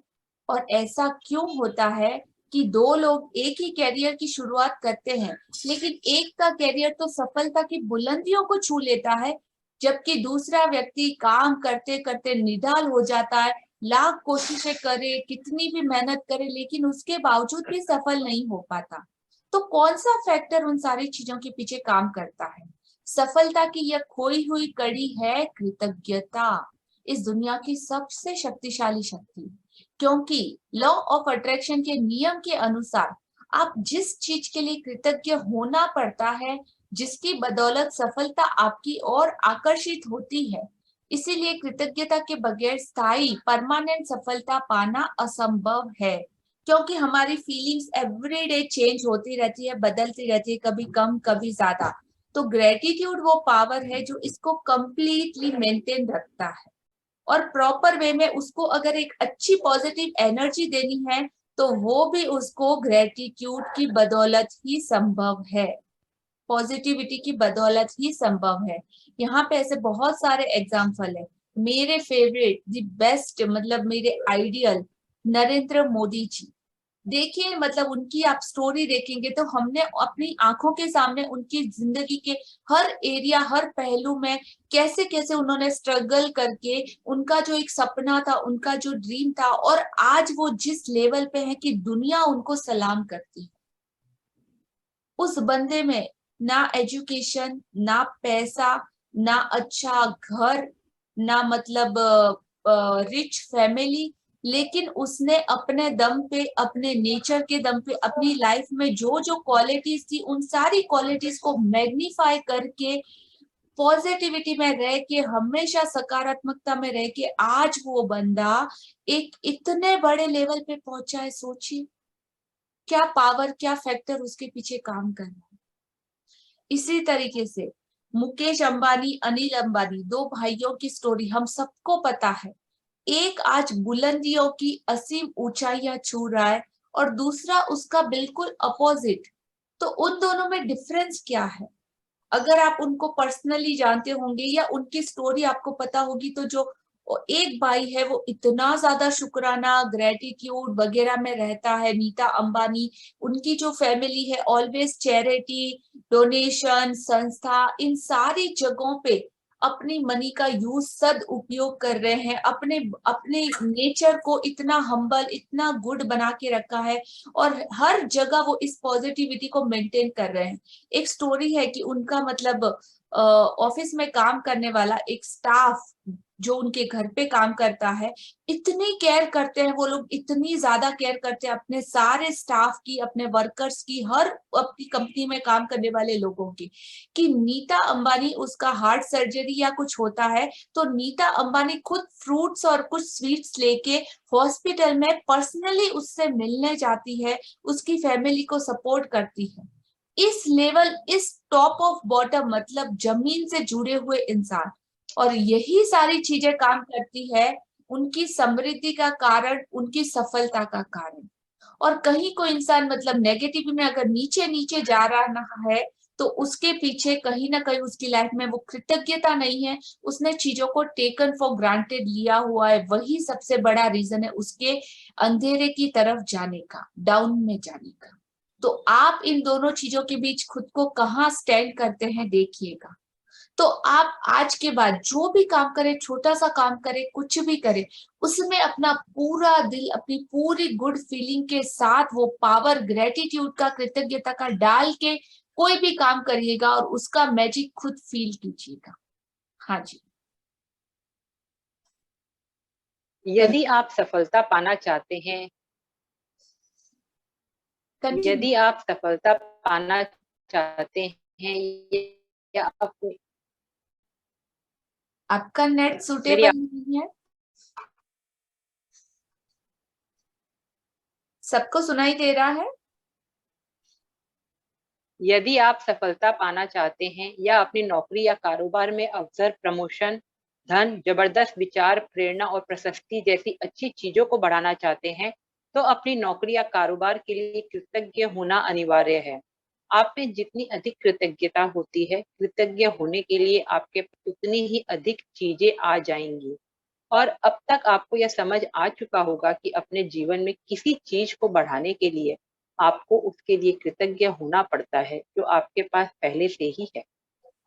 और ऐसा क्यों होता है कि दो लोग एक ही कैरियर की शुरुआत करते हैं, लेकिन एक का कैरियर तो सफलता की बुलंदियों को छू लेता है, जबकि दूसरा व्यक्ति काम करते करते निढाल हो जाता है, लाख कोशिशें करे, कितनी भी मेहनत करे, लेकिन उसके बावजूद भी सफल नहीं हो पाता। तो कौन सा फैक्टर उन सारी चीजों के पीछे काम करता है? सफलता की यह खोई हुई कड़ी है कृतज्ञता, इस दुनिया की सबसे शक्तिशाली शक्ति। क्योंकि लॉ ऑफ अट्रैक्शन के नियम के अनुसार आप जिस चीज के लिए कृतज्ञ होना पड़ता है, जिसकी बदौलत सफलता आपकी ओर आकर्षित होती है, इसीलिए कृतज्ञता के बगैर स्थायी परमानेंट सफलता पाना असंभव है। क्योंकि हमारी फीलिंग्स एवरीडे चेंज होती रहती है, बदलती रहती है, कभी कम कभी ज्यादा। तो ग्रेटिट्यूड वो पावर है जो इसको कंप्लीटली मेंटेन रखता है और प्रॉपर वे में उसको अगर एक अच्छी पॉजिटिव एनर्जी देनी है तो वो भी उसको ग्रेटिट्यूड की बदौलत ही संभव है, पॉजिटिविटी की बदौलत ही संभव है। यहाँ पे ऐसे बहुत सारे एग्जाम्पल है। मेरे फेवरेट, द बेस्ट, मतलब मेरे आइडियल नरेंद्र मोदी जी। देखिए, मतलब उनकी आप स्टोरी देखेंगे तो हमने अपनी आंखों के सामने उनकी जिंदगी के हर एरिया, हर पहलू में कैसे कैसे उन्होंने स्ट्रगल करके उनका जो एक सपना था, उनका जो ड्रीम था, और आज वो जिस लेवल पे है कि दुनिया उनको सलाम करती है। उस बंदे में ना एजुकेशन, ना पैसा, ना अच्छा घर, ना मतलब रिच फैमिली, लेकिन उसने अपने दम पे, अपने नेचर के दम पे, अपनी लाइफ में जो जो क्वालिटीज थी उन सारी क्वालिटीज को मैग्नीफाई करके, पॉजिटिविटी में रह के, हमेशा सकारात्मकता में रह के आज वो बंदा एक इतने बड़े लेवल पे पहुंचा है। सोचिए क्या पावर, क्या फैक्टर उसके पीछे काम कर रहा है। इसी तरीके से मुकेश अंबानी, अनिल अंबानी, दो भाइयों की स्टोरी हम सबको पता है। एक आज बुलंदियों की असीम ऊंचाइयां छू रहा है और दूसरा उसका बिल्कुल अपोजिट। तो उन दोनों में डिफरेंस क्या है? अगर आप उनको पर्सनली जानते होंगे या उनकी स्टोरी आपको पता होगी, तो जो एक भाई है वो इतना ज्यादा शुक्राना, ग्रेटिट्यूड वगैरह में रहता है, नीता अंबानी, उनकी जो फैमिली है ऑलवेज चैरिटी, डोनेशन, संस्था, इन सारी जगहों पे अपनी मनी का यूज सद उपयोग कर रहे हैं, अपने अपने नेचर को इतना हम्बल, इतना गुड बना के रखा है और हर जगह वो इस पॉजिटिविटी को मेंटेन कर रहे हैं। एक स्टोरी है कि उनका मतलब ऑफिस में काम करने वाला एक स्टाफ जो उनके घर पे काम करता है, इतनी केयर करते हैं वो लोग, इतनी ज्यादा केयर करते हैं अपने सारे स्टाफ की, अपने वर्कर्स की, हर अपनी कंपनी में काम करने वाले लोगों की, कि नीता अंबानी उसका हार्ट सर्जरी या कुछ होता है तो नीता अंबानी खुद फ्रूट्स और कुछ स्वीट्स लेके हॉस्पिटल में पर्सनली उससे मिलने जाती है, उसकी फैमिली को सपोर्ट करती है। इस लेवल, इस टॉप ऑफ बॉटम, मतलब जमीन से जुड़े हुए इंसान, और यही सारी चीजें काम करती है उनकी समृद्धि का कारण, उनकी सफलता का कारण। और कहीं कोई इंसान मतलब नेगेटिव में अगर नीचे नीचे जा रहा है तो उसके पीछे कहीं ना कहीं उसकी लाइफ में वो कृतज्ञता नहीं है, उसने चीजों को टेकन फॉर ग्रांटेड लिया हुआ है, वही सबसे बड़ा रीजन है उसके अंधेरे की तरफ जाने का, डाउन में जाने का। तो आप इन दोनों चीजों के बीच खुद को कहाँ स्टैंड करते हैं देखिएगा। तो आप आज के बाद जो भी काम करें, छोटा सा काम करें, कुछ भी करें, उसमें अपना पूरा दिल, अपनी पूरी गुड फीलिंग के साथ वो पावर, ग्रेटिट्यूड का, कृतज्ञता का डाल के कोई भी काम करिएगा और उसका मैजिक खुद फील कीजिएगा। हाँ जी। यदि आप सफलता पाना चाहते हैं, यदि आप सफलता पाना चाहते हैं या अपने, आपका नेट सूटेबल नहीं है, सबको सुनाई दे रहा है? यदि आप सफलता पाना चाहते हैं या अपनी नौकरी या कारोबार में अवसर, प्रमोशन, धन, जबरदस्त विचार, प्रेरणा और प्रशस्ति जैसी अच्छी चीजों को बढ़ाना चाहते हैं, तो अपनी नौकरी या कारोबार के लिए कृतज्ञ होना अनिवार्य है। आप में जितनी अधिक कृतज्ञता होती है, कृतज्ञ होने के लिए आपके उतनी ही अधिक चीजें आ जाएंगी। और अब तक आपको यह समझ आ चुका होगा कि अपने जीवन में किसी चीज को बढ़ाने के लिए आपको उसके लिए कृतज्ञ होना पड़ता है जो आपके पास पहले से ही है।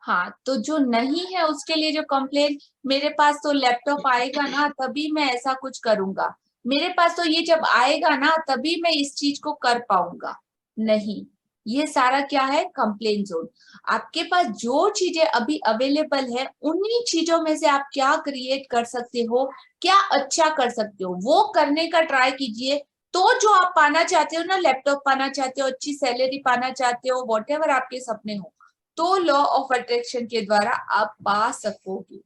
हाँ, तो जो नहीं है उसके लिए जो कंप्लेन, मेरे पास तो लैपटॉप आएगा ना तभी मैं ऐसा कुछ करूंगा, मेरे पास तो ये जब आएगा ना तभी मैं इस चीज को कर पाऊंगा, नहीं, ये सारा क्या है? Complain zone. आपके पास जो चीजें अभी अवेलेबल है उन्हीं चीजों में से आप क्या क्रिएट कर सकते हो, क्या अच्छा कर सकते हो, वो करने का ट्राई कीजिए। तो जो आप पाना चाहते हो ना, लैपटॉप पाना चाहते हो, अच्छी सैलरी पाना चाहते हो, वॉटेवर आपके सपने हो, तो लॉ ऑफ अट्रैक्शन के द्वारा आप पा सकोगे।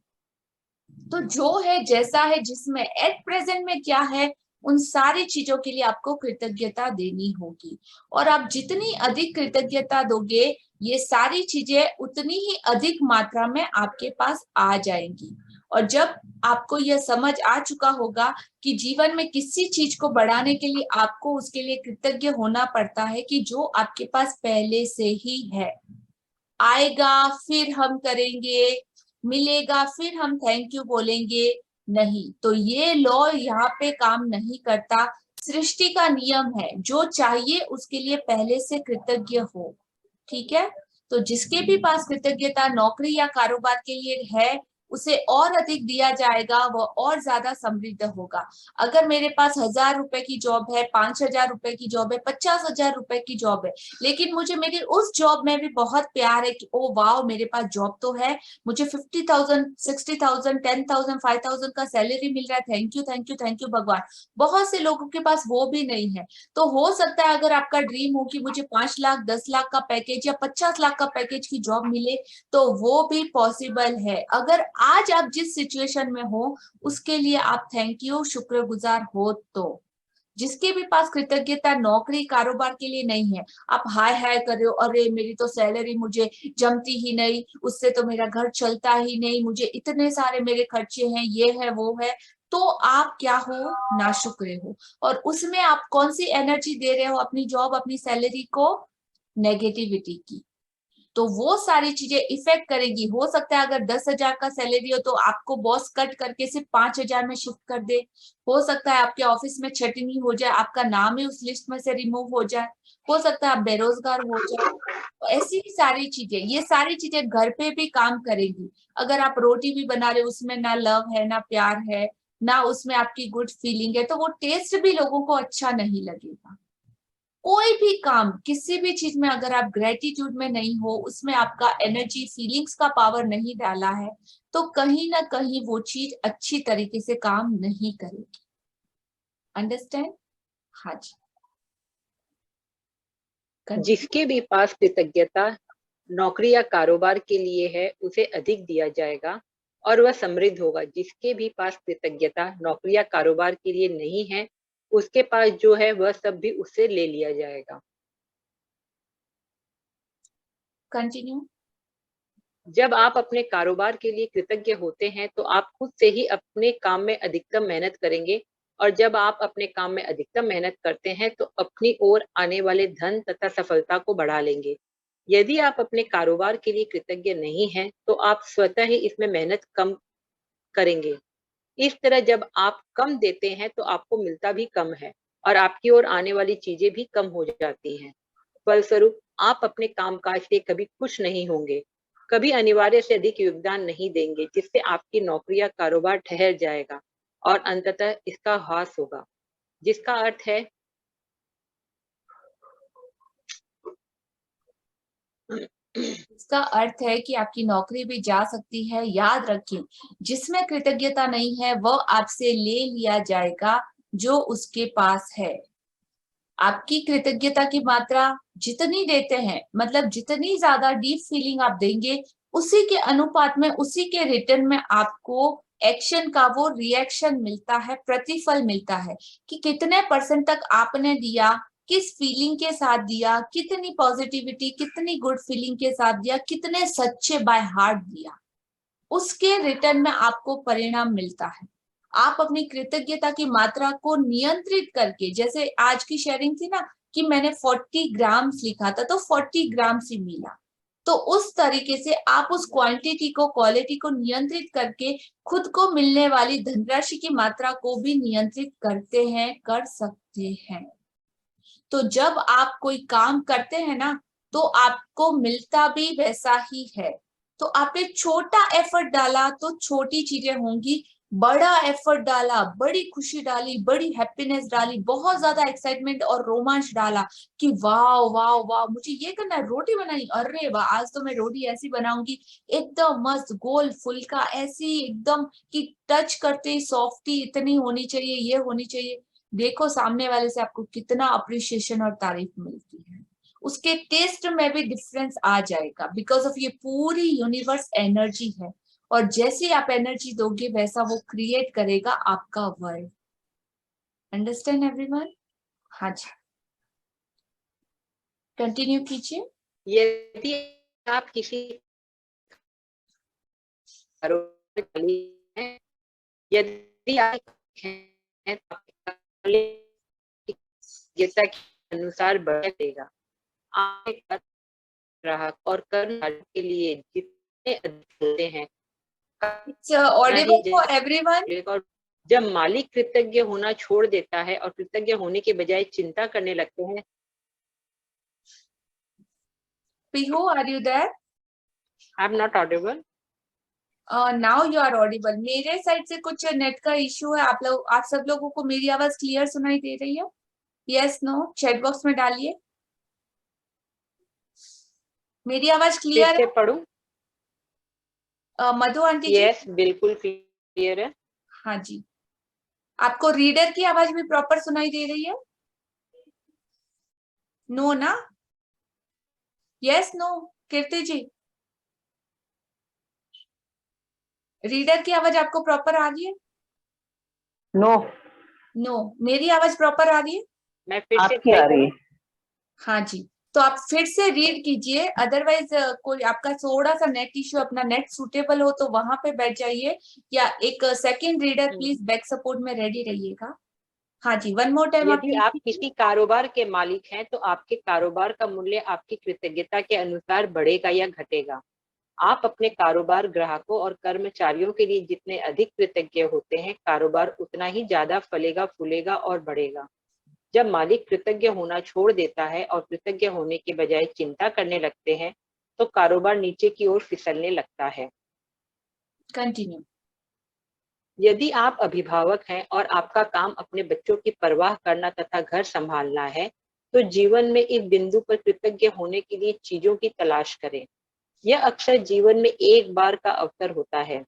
तो जो है, जैसा है, जिसमें एट प्रेजेंट में क्या है, उन सारी चीजों के लिए आपको कृतज्ञता देनी होगी। और आप जितनी अधिक कृतज्ञता दोगे, ये सारी चीजें उतनी ही अधिक मात्रा में आपके पास आ जाएंगी। और जब आपको यह समझ आ चुका होगा कि जीवन में किसी चीज को बढ़ाने के लिए आपको उसके लिए कृतज्ञ होना पड़ता है कि जो आपके पास पहले से ही है, आएगा फिर हम करेंगे, मिलेगा फिर हम थैंक यू बोलेंगे, नहीं, तो ये लॉ यहाँ पे काम नहीं करता। सृष्टि का नियम है, जो चाहिए उसके लिए पहले से कृतज्ञ हो, ठीक है? तो जिसके भी पास कृतज्ञता नौकरी या कारोबार के लिए है, उसे और अधिक दिया जाएगा, वह और ज्यादा समृद्ध होगा। अगर मेरे पास 1000 रुपए की जॉब है, 5000 रुपए की जॉब है, 50,000 रुपए की जॉब है, लेकिन मुझे मेरी उस जॉब में भी बहुत प्यार है कि ओ वाओ, मेरे पास जॉब तो है, मुझे 50,000, 60,000, 10,000, 5,000 का सैलरी मिल रहा है, thank you thank you thank you भगवान। बहुत से लोगों के पास वो भी नहीं है। तो हो सकता है अगर आपका ड्रीम हो कि मुझे 5 लाख, 10 लाख का पैकेज या 50 लाख का पैकेज की जॉब मिले, तो वो भी पॉसिबल है। अगर आज आप जिस सिचुएशन में हो उसके लिए आप थैंक यू, शुक्रगुजार हो, तो जिसके भी पास कृतज्ञता नौकरी कारोबार के लिए नहीं है, आप हाय हाय कर रहे हो, अरे मेरी तो सैलरी मुझे जमती ही नहीं, उससे तो मेरा घर चलता ही नहीं, मुझे इतने सारे मेरे खर्चे हैं, ये है वो है, तो आप क्या हो, नाशुक्र हो। और उसमें आप कौन सी एनर्जी दे रहे हो अपनी जॉब, अपनी सैलरी को, नेगेटिविटी की। तो वो सारी चीजें इफेक्ट करेगी। हो सकता है अगर 10,000 का सैलरी हो तो आपको बॉस कट करके सिर्फ 5,000 में शिफ्ट कर दे। हो सकता है आपके ऑफिस में छटनी हो जाए, आपका नाम ही उस लिस्ट में से रिमूव हो जाए। हो सकता है आप बेरोजगार हो जाए। तो ऐसी सारी चीजें, ये सारी चीजें घर पे भी काम करेगी। अगर आप रोटी भी बना रहे हो, उसमें ना लव है, ना प्यार है, ना उसमें आपकी गुड फीलिंग है, तो वो टेस्ट भी लोगों को अच्छा नहीं लगेगा। कोई भी काम, किसी भी चीज में अगर आप ग्रेटिट्यूड में नहीं हो, उसमें आपका एनर्जी फीलिंग्स का पावर नहीं डाला है, तो कहीं ना कहीं वो चीज अच्छी तरीके से काम नहीं करेगी। अंडरस्टैंड? हाँ जी। जिसके भी पास कृतज्ञता नौकरी या कारोबार के लिए है, उसे अधिक दिया जाएगा और वह समृद्ध होगा। जिसके भी पास कृतज्ञता नौकरी या कारोबार के लिए नहीं है, उसके पास जो है वह सब भी उससे ले लिया जाएगा। कंटिन्यू। जब आप अपने कारोबार के लिए कृतज्ञ होते हैं तो आप खुद से ही अपने काम में अधिकतम मेहनत करेंगे, और जब आप अपने काम में अधिकतम मेहनत करते हैं तो अपनी ओर आने वाले धन तथा सफलता को बढ़ा लेंगे। यदि आप अपने कारोबार के लिए कृतज्ञ नहीं हैं तो आप स्वतः ही इसमें मेहनत कम करेंगे। इस तरह जब आप कम देते हैं तो आपको मिलता भी कम है और आपकी ओर आने वाली चीजें भी कम हो जाती हैं। फलस्वरूप आप अपने कामकाज से कभी खुश नहीं होंगे, कभी अनिवार्य से अधिक योगदान नहीं देंगे, जिससे आपकी नौकरी या कारोबार ठहर जाएगा और अंततः इसका ह्रास होगा, जिसका अर्थ है इसका अर्थ है कि आपकी नौकरी भी जा सकती है। याद रखिए, जिसमें कृतज्ञता नहीं है वह आपसे ले लिया जाएगा जो उसके पास है। आपकी कृतज्ञता की मात्रा जितनी देते हैं, मतलब जितनी ज्यादा डीप फीलिंग आप देंगे, उसी के अनुपात में, उसी के रिटर्न में आपको एक्शन का वो रिएक्शन मिलता है, प्रतिफल मिलता है कि कितने % तक आपने दिया, किस फीलिंग के साथ दिया, कितनी पॉजिटिविटी, कितनी गुड फीलिंग के साथ दिया, कितने सच्चे बाय हार्ट दिया, उसके रिटर्न में आपको परिणाम मिलता है। आप अपनी कृतज्ञता की मात्रा को नियंत्रित करके, जैसे आज की शेयरिंग थी ना कि मैंने 40 ग्राम्स लिखा था तो 40 ग्राम्स ही मिला, तो उस तरीके से आप उस क्वांटिटी को, क्वालिटी को नियंत्रित करके खुद को मिलने वाली धनराशि की मात्रा को भी नियंत्रित करते हैं, कर सकते हैं। तो जब आप कोई काम करते हैं ना, तो आपको मिलता भी वैसा ही है। तो आपने छोटा एफर्ट डाला तो छोटी चीजें होंगी, बड़ा एफर्ट डाला, बड़ी खुशी डाली, बड़ी हैप्पीनेस डाली, बहुत ज्यादा एक्साइटमेंट और रोमांच डाला कि वाह वाह वाह मुझे ये करना है, रोटी बनानी, अरे वाह आज तो मैं रोटी ऐसी बनाऊंगी, एकदम मस्त गोल फुल्का, ऐसी एकदम कि टच करते ही सॉफ्टी इतनी होनी चाहिए, ये होनी चाहिए। देखो सामने वाले से आपको कितना अप्रिशिएशन और तारीफ मिलती है, उसके टेस्ट में भी डिफरेंस आ जाएगा, बिकॉज ऑफ ये पूरी यूनिवर्स एनर्जी है, और जैसे आप एनर्जी दोगे वैसा वो क्रिएट करेगा आपका वर्ल्ड। Understand everyone? हाँ जी, कंटिन्यू कीजिए। यदि आप किसी यदि आप हैं तो जैसा के अनुसार बढ़ेगा। आप ग्राहक और कर्मचारी के लिए जितने अधिक होते हैं, इट्स ऑडिबल फॉर एवरीवन? और जब मालिक कृतज्ञ होना छोड़ देता है और कृतज्ञ होने के बजाय चिंता करने लगते हैं। Pihu, are you there? I'm not audible. Now you are audible. मेरे साइड से कुछ नेट का इश्यू है, आप सब लोगों को मेरी आवाज क्लियर सुनाई दे रही है? यस नो चैट बॉक्स में डालिए। मेरी आवाज क्लियर है? पढ़ूं? मधु आंटी जी? यस बिल्कुल क्लियर है। हाँ जी। आपको रीडर की आवाज भी प्रॉपर सुनाई दे रही है? नो ना? यस नो कीर्ति जी? रीडर की आवाज आपको प्रॉपर आ रही है? नो। नो, मेरी आवाज प्रॉपर आ रही है? मैं फिर से आपकी आ रही है। हाँ जी, तो आप फिर से रीड कीजिए, अदरवाइज कोई आपका थोड़ा सा नेट इश्यू, अपना नेट सूटेबल हो तो वहां पे बैठ जाइए, या एक second reader please back support में रेडी रहिएगा। हाँ जी, वन मोर टाइम आप यदि आप किसी कारोबार के मालिक हैं तो आपके कारोबार का मूल्य आपकी कृतज्ञता के अनुसार बढ़ेगा या घटेगा। आप अपने कारोबार ग्राहकों और कर्मचारियों के लिए जितने अधिक कृतज्ञ होते हैं, कारोबार उतना ही ज्यादा फलेगा, फूलेगा और बढ़ेगा। जब मालिक कृतज्ञ होना छोड़ देता है और कृतज्ञ होने के बजाय चिंता करने लगते हैं, तो कारोबार नीचे की ओर फिसलने लगता है। कंटिन्यू। यदि आप अभिभावक हैं और आपका काम अपने बच्चों की परवाह करना तथा घर संभालना है, तो जीवन में इस बिंदु पर कृतज्ञ होने के लिए चीजों की तलाश करें। यह अक्सर जीवन में एक बार का अवसर होता है,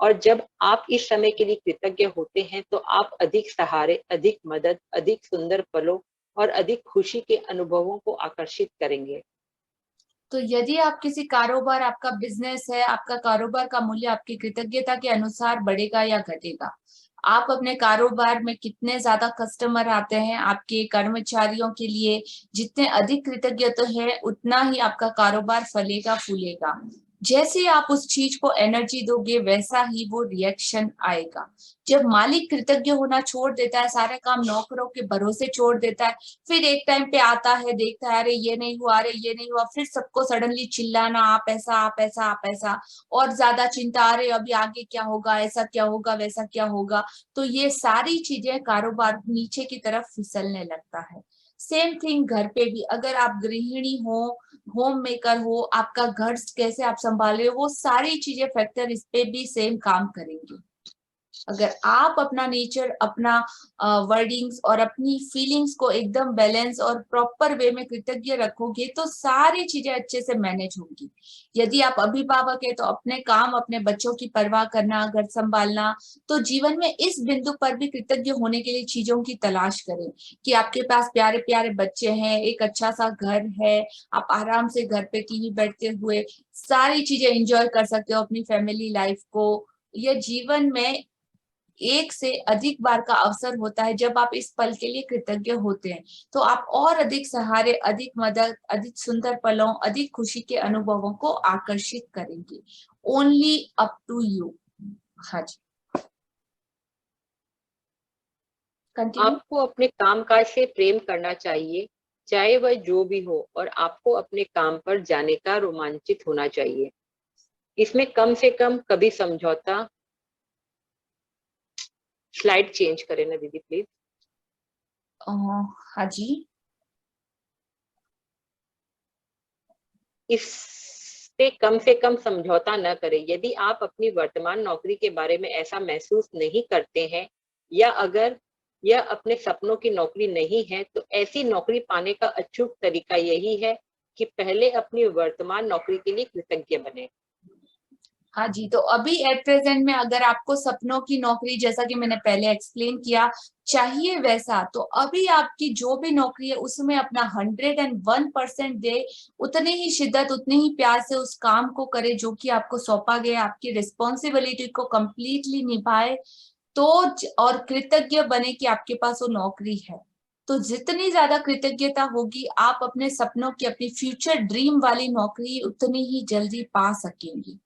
और जब आप इस समय के लिए कृतज्ञ होते हैं तो आप अधिक सहारे, अधिक मदद, अधिक सुंदर पलों और अधिक खुशी के अनुभवों को आकर्षित करेंगे। तो यदि आप किसी कारोबार, आपका बिजनेस है, आपका कारोबार का मूल्य आपकी कृतज्ञता के अनुसार बढ़ेगा या घटेगा। आप अपने कारोबार में कितने ज्यादा कस्टमर आते हैं, आपके कर्मचारियों के लिए जितने अधिक कृतज्ञता है, उतना ही आपका कारोबार फलेगा, फूलेगा। जैसे आप उस चीज को एनर्जी दोगे, वैसा ही वो रिएक्शन आएगा। जब मालिक कृतज्ञ होना छोड़ देता है, सारे काम नौकरों के भरोसे छोड़ देता है, फिर एक टाइम पे आता है, देखता है अरे ये नहीं हुआ, अरे ये नहीं हुआ, फिर सबको सडनली चिल्लाना, आप ऐसा, आप ऐसा, आप ऐसा, और ज्यादा चिंता, अरे अभी आगे क्या होगा, ऐसा क्या होगा, वैसा क्या होगा। तो ये सारी चीजें कारोबार नीचे की तरफ फिसलने लगता है। सेम थिंग घर पे भी, अगर आप गृहिणी हो, होम मेकर हो, आपका घर कैसे आप संभाल रहे हो, वो सारी चीजें फैक्टर इस पे भी सेम काम करेंगे। अगर आप अपना नेचर, अपना वर्डिंग्स और अपनी फीलिंग्स को एकदम बैलेंस और प्रॉपर वे में कृतज्ञ रखोगे, तो सारी चीजें अच्छे से मैनेज होंगी। यदि आप अभिभावक है तो अपने काम, अपने बच्चों की परवाह करना, घर संभालना, तो जीवन में इस बिंदु पर भी कृतज्ञ होने के लिए चीजों की तलाश करें कि आपके पास प्यारे प्यारे बच्चे हैं, एक अच्छा सा घर है, आप आराम से घर पे टीवी बैठते हुए सारी चीजें एंजॉय कर सकते हो, अपनी फैमिली लाइफ को। यह जीवन में एक से अधिक बार का अवसर होता है जब आप इस पल के लिए कृतज्ञ होते हैं, तो आप और अधिक सहारे, अधिक मदद, अधिक सुंदर पलों, अधिक खुशी के अनुभवों को आकर्षित करेंगे। Only up to you. हाँ जी, कंटिन्यू। आपको अपने कामकाज से प्रेम करना चाहिए, चाहे वह जो भी हो, और आपको अपने काम पर जाने का रोमांचित होना चाहिए। इसमें कम से कम कभी समझौता। स्लाइड चेंज करें ना दीदी प्लीज। हाँ जी, इससे कम से कम समझौता न करें। यदि आप अपनी वर्तमान नौकरी के बारे में ऐसा महसूस नहीं करते हैं, या अगर यह अपने सपनों की नौकरी नहीं है, तो ऐसी नौकरी पाने का अचूक तरीका यही है कि पहले अपनी वर्तमान नौकरी के लिए कृतज्ञ बने। हाँ जी, तो अभी एट प्रेजेंट में अगर आपको सपनों की नौकरी, जैसा कि मैंने पहले एक्सप्लेन किया, चाहिए वैसा, तो अभी आपकी जो भी नौकरी है उसमें अपना 101% दे, उतनी ही शिद्दत, उतने ही प्यार से उस काम को करे जो कि आपको सौंपा गया, आपकी रिस्पॉन्सिबिलिटी को कंप्लीटली निभाए, तो और कृतज्ञ बने कि आपके पास वो नौकरी है। तो जितनी ज्यादा कृतज्ञता होगी, आप अपने सपनों की, अपनी फ्यूचर ड्रीम वाली नौकरी उतनी ही जल्दी पा सकेंगी।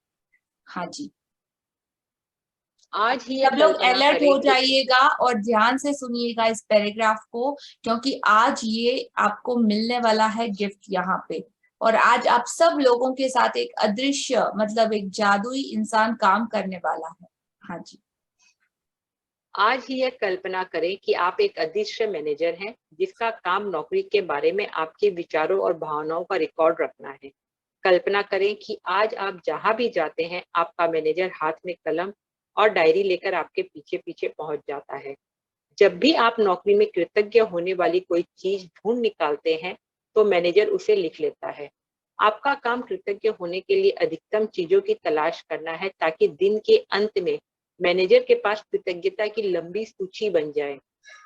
हाँ जी, आज ही सब लोग कल्पना अलर्ट करें हो कि जाइएगा और ध्यान से सुनिएगा इस पैराग्राफ को, क्योंकि आज ये आपको मिलने वाला है गिफ्ट यहाँ पे। और आज आप सब लोगों के साथ एक अदृश्य, मतलब एक जादुई इंसान काम करने वाला है। हाँ जी, आज ही यह कल्पना करें कि आप एक अदृश्य मैनेजर हैं, जिसका काम नौकरी के बारे में आपके विचारों और भावनाओं का रिकॉर्ड रखना है। कल्पना करें कि आज आप जहां भी जाते हैं, आपका मैनेजर हाथ में कलम और डायरी लेकर आपके पीछे पीछे पहुंच जाता है। जब भी आप नौकरी में कृतज्ञ होने वाली कोई चीज ढूंढ निकालते हैं, तो मैनेजर उसे लिख लेता है। आपका काम कृतज्ञ होने के लिए अधिकतम चीजों की तलाश करना है, ताकि दिन के अंत में मैनेजर के पास कृतज्ञता की लंबी सूची बन जाए।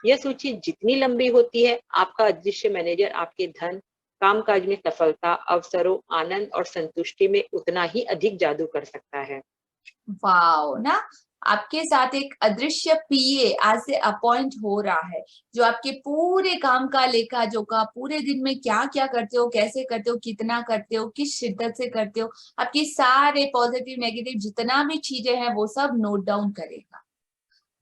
यह सूची जितनी लंबी होती है, आपका अदृश्य मैनेजर आपके धन, कामकाज में सफलता, अवसरों, आनंद और संतुष्टि में उतना ही अधिक जादू कर सकता है। वाओ ना। आपके साथ एक अदृश्य पीए आज से अपॉइंट हो रहा है, जो आपके पूरे काम का लेखा जोखा, पूरे दिन में क्या क्या करते हो, कैसे करते हो, कितना करते हो, किस शिद्दत से करते हो, आपकी सारे पॉजिटिव नेगेटिव जितना भी चीजें हैं वो सब नोट डाउन करेगा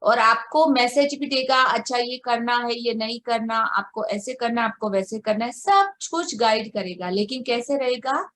और आपको मैसेज भी देगा, अच्छा ये करना है, ये नहीं करना, आपको ऐसे करना, आपको वैसे करना है, सब कुछ गाइड करेगा। लेकिन कैसे रहेगा?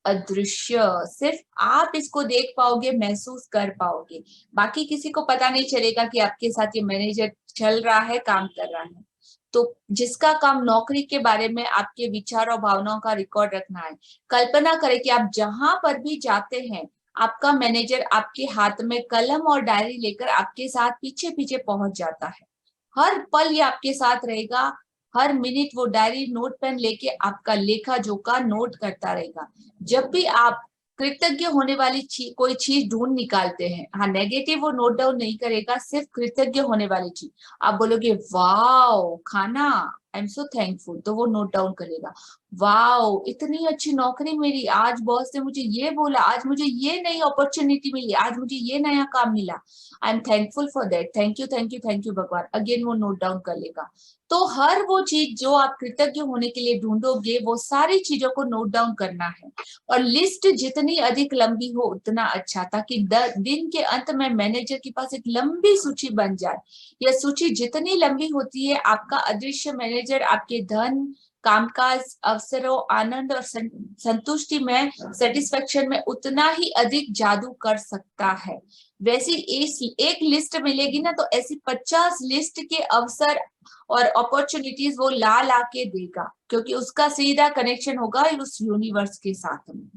अदृश्य, सिर्फ आप इसको देख पाओगे, महसूस कर पाओगे, बाकी किसी को पता नहीं चलेगा कि आपके साथ ये मैनेजर चल रहा है, काम कर रहा है। तो जिसका काम नौकरी के बारे में आपके विचार और भावनाओं का रिकॉर्ड रखना है, कल्पना करें कि आप जहां पर भी जाते हैं आपका मैनेजर आपके हाथ में कलम और डायरी लेकर आपके साथ पीछे पीछे पहुंच जाता है। हर पल ये आपके साथ रहेगा, हर मिनट वो डायरी नोट पेन लेके आपका लेखा जोखा नोट करता रहेगा। जब भी आप कृतज्ञ होने वाली कोई चीज ढूंढ निकालते हैं, हाँ नेगेटिव वो नोट डाउन नहीं करेगा, सिर्फ कृतज्ञ होने वाली चीज। आप बोलोगे वाओ खाना, आई एम सो थैंकफुल, तो वो नोट डाउन करेगा। वाओ इतनी अच्छी नौकरी मेरी, आज बॉस ने मुझे ये बोला, आज मुझे ये नई अपॉर्चुनिटी मिली, आज मुझे ये नया काम मिला, I am thankful for that, thank you thank you thank you भगवान। अगेन वो नोट डाउन कर लेगा। तो हर वो चीज जो आप कृतज्ञ होने के लिए ढूंढोगे, वो सारी चीजों को नोट डाउन करना है। और लिस्ट जितनी अधिक लंबी हो उतना अच्छा, ताकि दिन के अंत में मैनेजर के पास एक लंबी सूची बन जाए। यह सूची जितनी लंबी होती है, आपका अदृश्य मैनेजर आपके धन, कामकाज, अवसरों, आनंद और संतुष्टि में, सेटिस्फेक्शन में उतना ही अधिक जादू कर सकता है। वैसी एक लिस्ट मिलेगी ना, तो ऐसी 50 लिस्ट के अवसर और अपॉर्चुनिटीज वो ला के देगा, क्योंकि उसका सीधा कनेक्शन होगा उस यूनिवर्स के साथ में।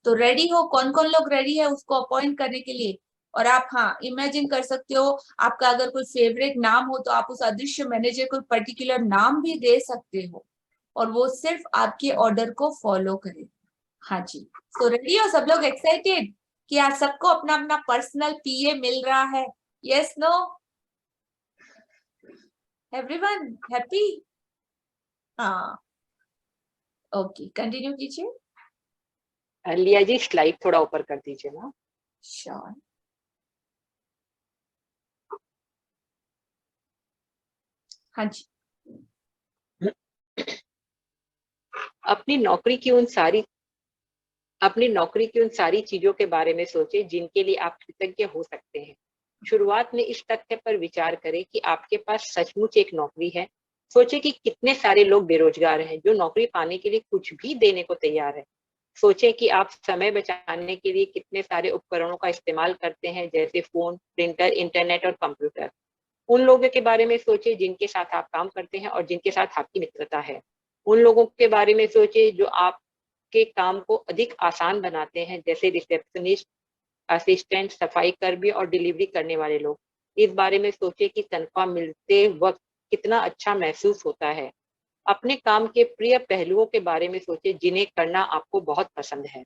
तो रेडी हो? कौन कौन लोग रेडी है उसको अपॉइंट करने के लिए? और आप हाँ इमेजिन कर सकते हो, आपका अगर कोई फेवरेट नाम हो तो आप उस अदृश्य मैनेजर को पर्टिकुलर नाम भी दे सकते हो और वो सिर्फ आपके ऑर्डर को फॉलो करे। हाँ जी, तो रेडी हो सब लोग? एक्साइटेड कि आज सबको अपना अपना पर्सनल पीए मिल रहा है? Yes no? Everyone happy? हाँ ओके, कंटिन्यू कीजिए। लिया जी स्लाइड थोड़ा ऊपर कर दीजिए ना। श्योर। हाँ जी। अपनी नौकरी की उन सारी चीजों के बारे में सोचे जिनके लिए आप कृतज्ञ हो सकते हैं। शुरुआत में इस तथ्य पर विचार करें कि आपके पास सचमुच एक नौकरी है। सोचे कि कितने सारे लोग बेरोजगार हैं जो नौकरी पाने के लिए कुछ भी देने को तैयार है। सोचे कि आप समय बचाने के लिए कितने सारे उपकरणों का इस्तेमाल करते हैं, जैसे फोन, प्रिंटर, इंटरनेट और कंप्यूटर। उन लोगों के बारे में सोचे जिनके साथ आप काम करते हैं और जिनके साथ आपकी मित्रता है। उन लोगों के बारे में सोचे जो आपके काम को अधिक आसान बनाते हैं, जैसे रिसेप्शनिस्ट, असिस्टेंट, सफाई कर्मी और डिलीवरी करने वाले लोग। इस बारे में सोचे कि तनख्वाह मिलते वक्त कितना अच्छा महसूस होता है। अपने काम के प्रिय पहलुओं के बारे में सोचे जिन्हें करना आपको बहुत पसंद है।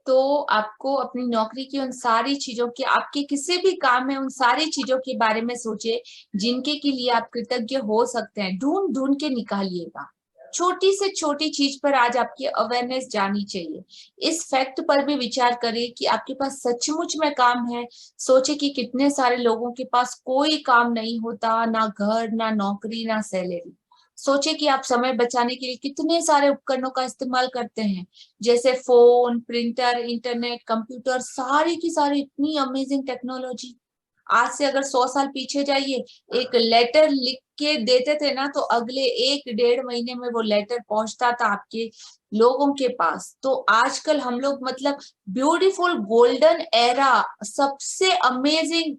तो आपको अपनी नौकरी की उन सारी चीजों की, आपके किसी भी काम में उन सारी चीजों के बारे में सोचे जिनके के लिए आप कृतज्ञ हो सकते हैं। ढूंढ ढूंढ के निकालिएगा। छोटी से छोटी चीज पर आज आपकी अवेयरनेस जानी चाहिए। इस फैक्ट पर भी विचार करें कि आपके पास सचमुच में काम है। सोचे कि कितने सारे लोगों के पास कोई काम नहीं होता, ना घर, ना नौकरी, ना सैलरी। सोचे कि आप समय बचाने के लिए कितने सारे उपकरणों का इस्तेमाल करते हैं, जैसे फोन, प्रिंटर, इंटरनेट, कंप्यूटर, सारी की सारी इतनी अमेजिंग टेक्नोलॉजी। आज से अगर 100 साल पीछे जाइए, एक लेटर लिख के देते थे ना, तो अगले 1-1.5 महीने में वो लेटर पहुंचता था आपके लोगों के पास। तो आजकल हम लोग मतलब ब्यूटीफुल गोल्डन एरा, सबसे अमेजिंग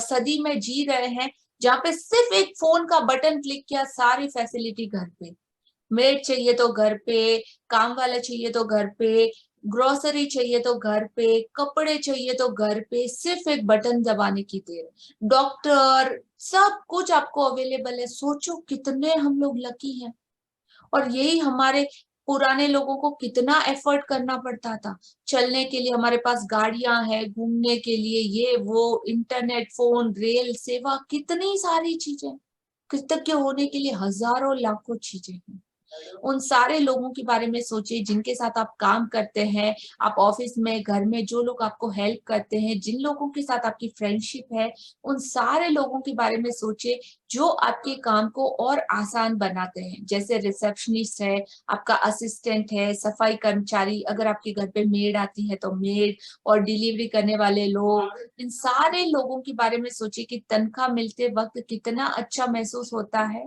सदी में जी रहे हैं, जहाँ पे सिर्फ एक फोन का बटन क्लिक किया सारी फैसिलिटी घर पे। मेड चाहिए तो घर पे, काम वाला चाहिए तो घर पे, ग्रोसरी चाहिए तो घर पे, कपड़े चाहिए तो घर पे, सिर्फ एक बटन दबाने की देर। डॉक्टर, सब कुछ आपको अवेलेबल है। सोचो कितने हम लोग लकी हैं। और यही हमारे पुराने लोगों को कितना एफर्ट करना पड़ता था। चलने के लिए हमारे पास गाड़ियां हैं, घूमने के लिए ये वो, इंटरनेट, फोन, रेल सेवा, कितनी सारी चीजें। कृतज्ञ होने के लिए हजारों लाखों चीजें हैं। उन सारे लोगों के बारे में सोचिए जिनके साथ आप काम करते हैं, आप ऑफिस में, घर में, जो लोग आपको हेल्प करते हैं, जिन लोगों के साथ आपकी फ्रेंडशिप है, उन सारे लोगों के बारे में सोचिए जो आपके काम को और आसान बनाते हैं। जैसे रिसेप्शनिस्ट है, आपका असिस्टेंट है, सफाई कर्मचारी, अगर आपके घर पे मेड आती है तो मेड, और डिलीवरी करने वाले लोग, इन सारे लोगों के बारे में सोचिए कि तनख्वाह मिलते वक्त कितना अच्छा महसूस होता है।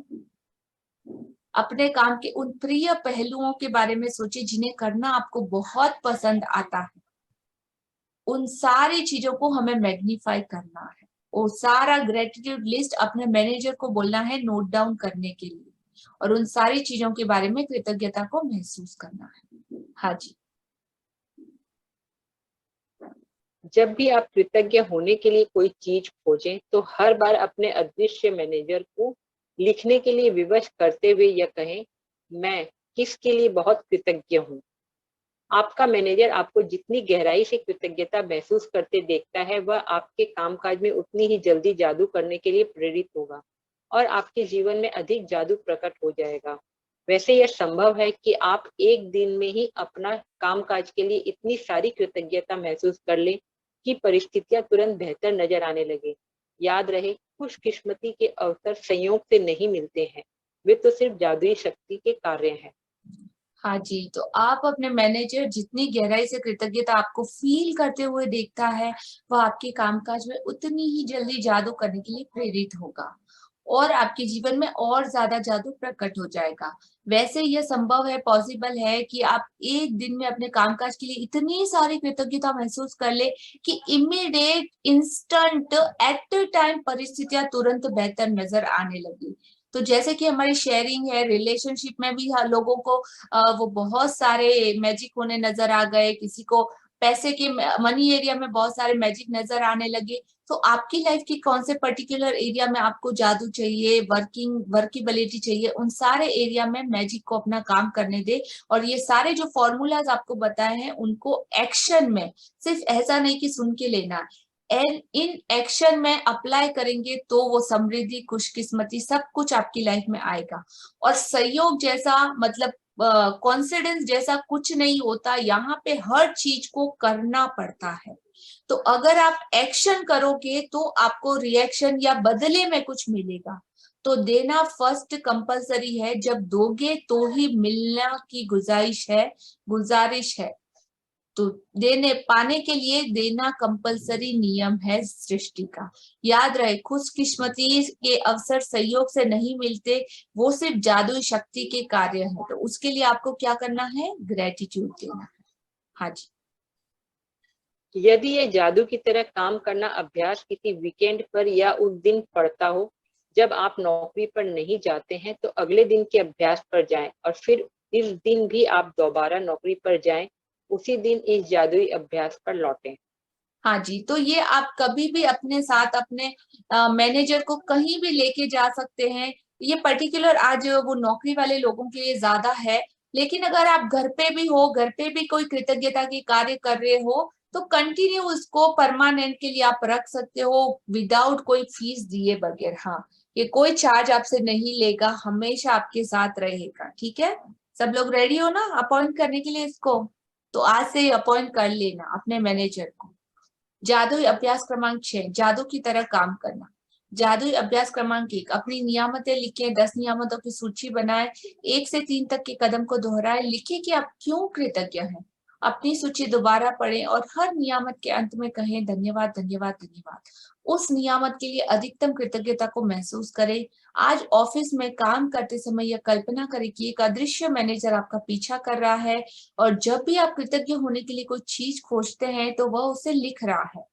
अपने काम के उन प्रिय पहलुओं के बारे में सोचिए जिन्हें करना आपको बहुत पसंद आता है। उन सारी चीजों को हमें मैग्नीफाई करना है। वो सारा ग्रेटिट्यूड लिस्ट अपने मैनेजर को बोलना है नोट डाउन करने के लिए, और उन सारी चीजों के बारे में कृतज्ञता को महसूस करना है। हाँ जी। जब भी आप कृतज्ञ होने के लिए कोई चीज खोजें तो हर बार अपने अदृश्य मैनेजर को लिखने के लिए विवश करते हुए यह कहें, मैं किसके लिए बहुत कृतज्ञ हूँ। आपका मैनेजर आपको जितनी गहराई से कृतज्ञता महसूस करते देखता है, वह आपके कामकाज में उतनी ही जल्दी जादू करने के लिए प्रेरित होगा और आपके जीवन में अधिक जादू प्रकट हो जाएगा। वैसे यह संभव है कि आप एक दिन में ही अपना कामकाज के लिए इतनी सारी कृतज्ञता महसूस कर लें कि परिस्थितियां तुरंत बेहतर नजर आने लगे। याद रहे, खुशकिस्मती के अवसर संयोग से नहीं मिलते हैं, वे तो सिर्फ जादुई शक्ति के कार्य हैं। हाँ जी, तो आप अपने मैनेजर जितनी गहराई से कृतज्ञता आपको फील करते हुए देखता है, वह आपके कामकाज में उतनी ही जल्दी जादू करने के लिए प्रेरित होगा और आपके जीवन में और ज्यादा जादू प्रकट हो जाएगा। वैसे यह संभव है, पॉसिबल है कि आप एक दिन में अपने कामकाज के लिए इतनी सारी कृतज्ञता महसूस कर ले कि इमीडिएट, इंस्टेंट, एट टाइम परिस्थितियां तुरंत बेहतर नजर आने लगी। तो जैसे कि हमारी शेयरिंग है, रिलेशनशिप में भी लोगों को वो बहुत सारे मैजिक होने नजर आ गए, किसी को पैसे के मनी एरिया में बहुत सारे मैजिक नजर आने लगे। तो आपकी लाइफ की कौन से पर्टिकुलर एरिया में आपको जादू चाहिए, वर्किबिलिटी चाहिए, उन सारे एरिया में मैजिक को अपना काम करने दे और ये सारे जो फॉर्मूलाज आपको बताए हैं उनको एक्शन में, सिर्फ ऐसा नहीं कि सुन के लेना, इन एक्शन में अप्लाई करेंगे तो वो समृद्धि, खुशकिस्मती सब कुछ आपकी लाइफ में आएगा। और सहयोग जैसा, मतलब कॉन्फिडेंस जैसा कुछ नहीं होता, यहाँ पे हर चीज को करना पड़ता है। तो अगर आप एक्शन करोगे तो आपको रिएक्शन या बदले में कुछ मिलेगा। तो देना फर्स्ट कंपलसरी है, जब दोगे तो ही मिलना की गुजारिश है। तो देने पाने के लिए देना कंपलसरी नियम है सृष्टि का। याद रहे, खुशकिस्मती के अवसर सहयोग से नहीं मिलते, वो सिर्फ जादुई शक्ति के कार्य है। तो उसके लिए आपको क्या करना है? ग्रेटिट्यूड देना है। हाँ जी। यदि ये जादू की तरह काम करना अभ्यास किसी वीकेंड पर या उस दिन पड़ता हो जब आप नौकरी पर नहीं जाते हैं, तो अगले दिन के अभ्यास पर जाएं और फिर इस दिन भी आप दोबारा नौकरी पर जाएं, उसी दिन इस जादुई अभ्यास पर लौटें। हाँ जी, तो ये आप कभी भी अपने साथ अपने मैनेजर को कहीं भी लेके जा सकते हैं। ये पर्टिकुलर आज वो नौकरी वाले लोगों के लिए ज्यादा है, लेकिन अगर आप घर पे भी हो, घर पे भी कोई कृतज्ञता के कार्य कर रहे हो, तो कंटिन्यू उसको परमानेंट के लिए आप रख सकते हो विदाउट कोई फीस दिए बगैर। हाँ, ये कोई चार्ज आपसे नहीं लेगा, हमेशा आपके साथ रहेगा। ठीक है, सब लोग रेडी हो ना अपॉइंट करने के लिए इसको? तो आज से अपॉइंट कर लेना अपने मैनेजर को। जादुई अभ्यास क्रमांक 6, जादू की तरह काम करना। जादुई अभ्यास क्रमांक 1, अपनी नियामतें लिखें। 10 नियामतों की सूची बनाएं। 1 से 3 तक के कदम को दोहराएं। लिखें कि आप क्यों कृतज्ञ हैं। अपनी सूची दोबारा पढ़ें और हर नियामत के अंत में कहें धन्यवाद, धन्यवाद, धन्यवाद। उस नियामत के लिए अधिकतम कृतज्ञता को महसूस करें। आज ऑफिस में काम करते समय यह कल्पना करें कि एक अदृश्य मैनेजर आपका पीछा कर रहा है और जब भी आप कृतज्ञ होने के लिए कोई चीज खोजते हैं तो वह उसे लिख रहा है।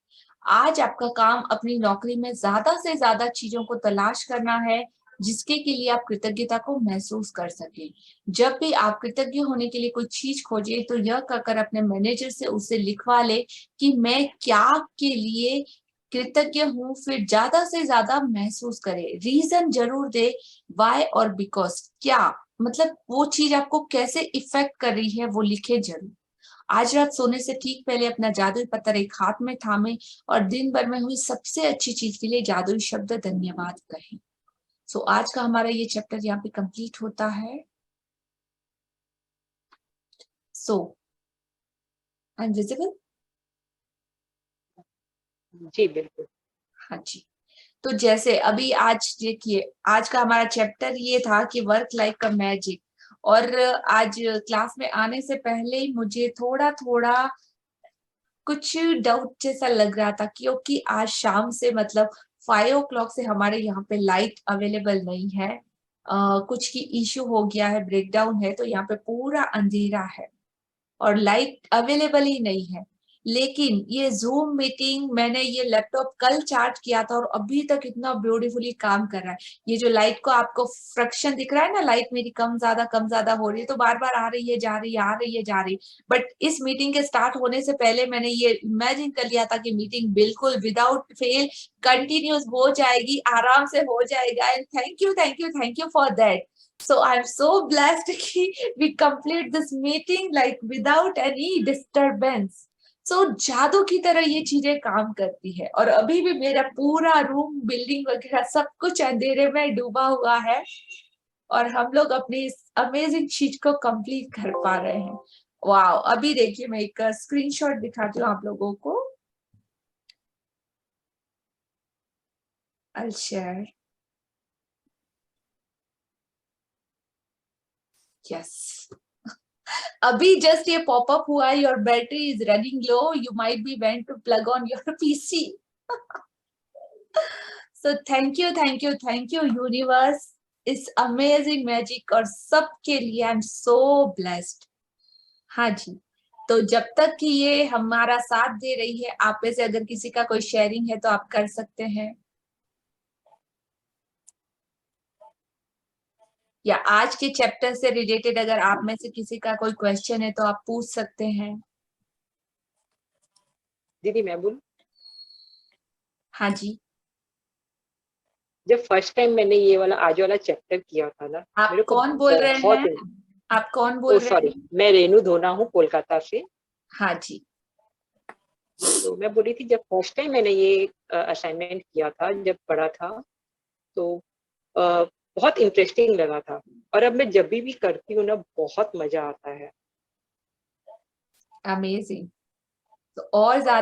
आज आपका काम अपनी नौकरी में ज्यादा से ज्यादा चीजों को तलाश करना है जिसके के लिए आप कृतज्ञता को महसूस कर सके। जब भी आप कृतज्ञ होने के लिए कोई चीज खोजे तो यह कहकर अपने मैनेजर से उसे लिखवा ले कि मैं क्या के लिए कृतज्ञ हूँ, फिर ज्यादा से ज्यादा महसूस करे। रीजन जरूर दे, वाई और बिकॉज, क्या मतलब वो चीज आपको कैसे इफेक्ट कर रही है वो लिखे जरूर। आज रात सोने से ठीक पहले अपना जादुई पत्थर एक हाथ में थामे और दिन भर में हुई सबसे अच्छी चीज के लिए जादुई शब्द धन्यवाद कहें। सो आज का हमारा ये चैप्टर यहाँ पे कंप्लीट होता है। So, I'm visible? जी बिल्कुल। हाँ जी। तो जैसे अभी आज देखिए, आज का हमारा चैप्टर ये था कि वर्क लाइक अ मैजिक, और आज क्लास में आने से पहले ही मुझे थोड़ा थोड़ा कुछ डाउट जैसा लग रहा था, क्योंकि आज शाम से मतलब 5 o'clock से हमारे यहाँ पे लाइट अवेलेबल नहीं है। कुछ की इश्यू हो गया है, ब्रेकडाउन है, तो यहाँ पे पूरा अंधेरा है और लाइट अवेलेबल ही नहीं है। लेकिन ये जूम मीटिंग मैंने ये लैपटॉप कल चार्ज किया था और अभी तक इतना ब्यूटीफुली काम कर रहा है। ये जो लाइट को आपको फ्रक्शन दिख रहा है ना, लाइट मेरी कम ज्यादा हो रही है, तो बार बार आ रही है जा रही है, आ रही है जा रही। बट इस मीटिंग के स्टार्ट होने से पहले मैंने ये इमेजिन कर लिया था कि मीटिंग बिल्कुल विदाउट फेल कंटिन्यूस हो जाएगी, आराम से हो जाएगा। And thank you for that. So I'm so blessed कि we complete this meeting like without any disturbance. So जादू की तरह ये चीजें काम करती है, और अभी भी मेरा पूरा रूम, बिल्डिंग वगैरह सब कुछ अंधेरे में डूबा हुआ है, और हम लोग अपनी इस अमेजिंग चीज को कंप्लीट कर पा रहे हैं। वाओ! अभी देखिए मैं एक स्क्रीनशॉट दिखाती हूँ आप लोगों को। I'll share. Yes. अभी जस्ट ये पॉपअप हुआ, your battery is running low, you might be went to plug on your PC. So thank you universe, इस अमेजिंग मैजिक और सबके लिए आई एम सो ब्लेस्ड। हाँ जी, तो जब तक कि ये हमारा साथ दे रही है, आप में से अगर किसी का कोई शेयरिंग है तो आप कर सकते हैं, या आज के चैप्टर से रिलेटेड अगर आप में से किसी का कोई क्वेश्चन है तो आप पूछ सकते हैं। दीदी मैं बोलूं? हाँ जी। जब फर्स्ट टाइम मैंने ये वाला आज वाला चैप्टर किया था ना, आप मेरे को कौन बोल रहे बहुत हैं? आप कौन बोल रहे सॉरी, हैं? मैं रेनू धोना हूँ कोलकाता से। हाँ जी। तो मैं बोली थी, जब फर्स्ट टाइम मैंने ये असाइनमेंट किया था, जब पढ़ा था, तो बहुत इंटरेस्टिंग लगा था, और अब मैं जब भी करती हूँ ना, बहुत मजा आता है। अमेजिंग। तो और ज्यादा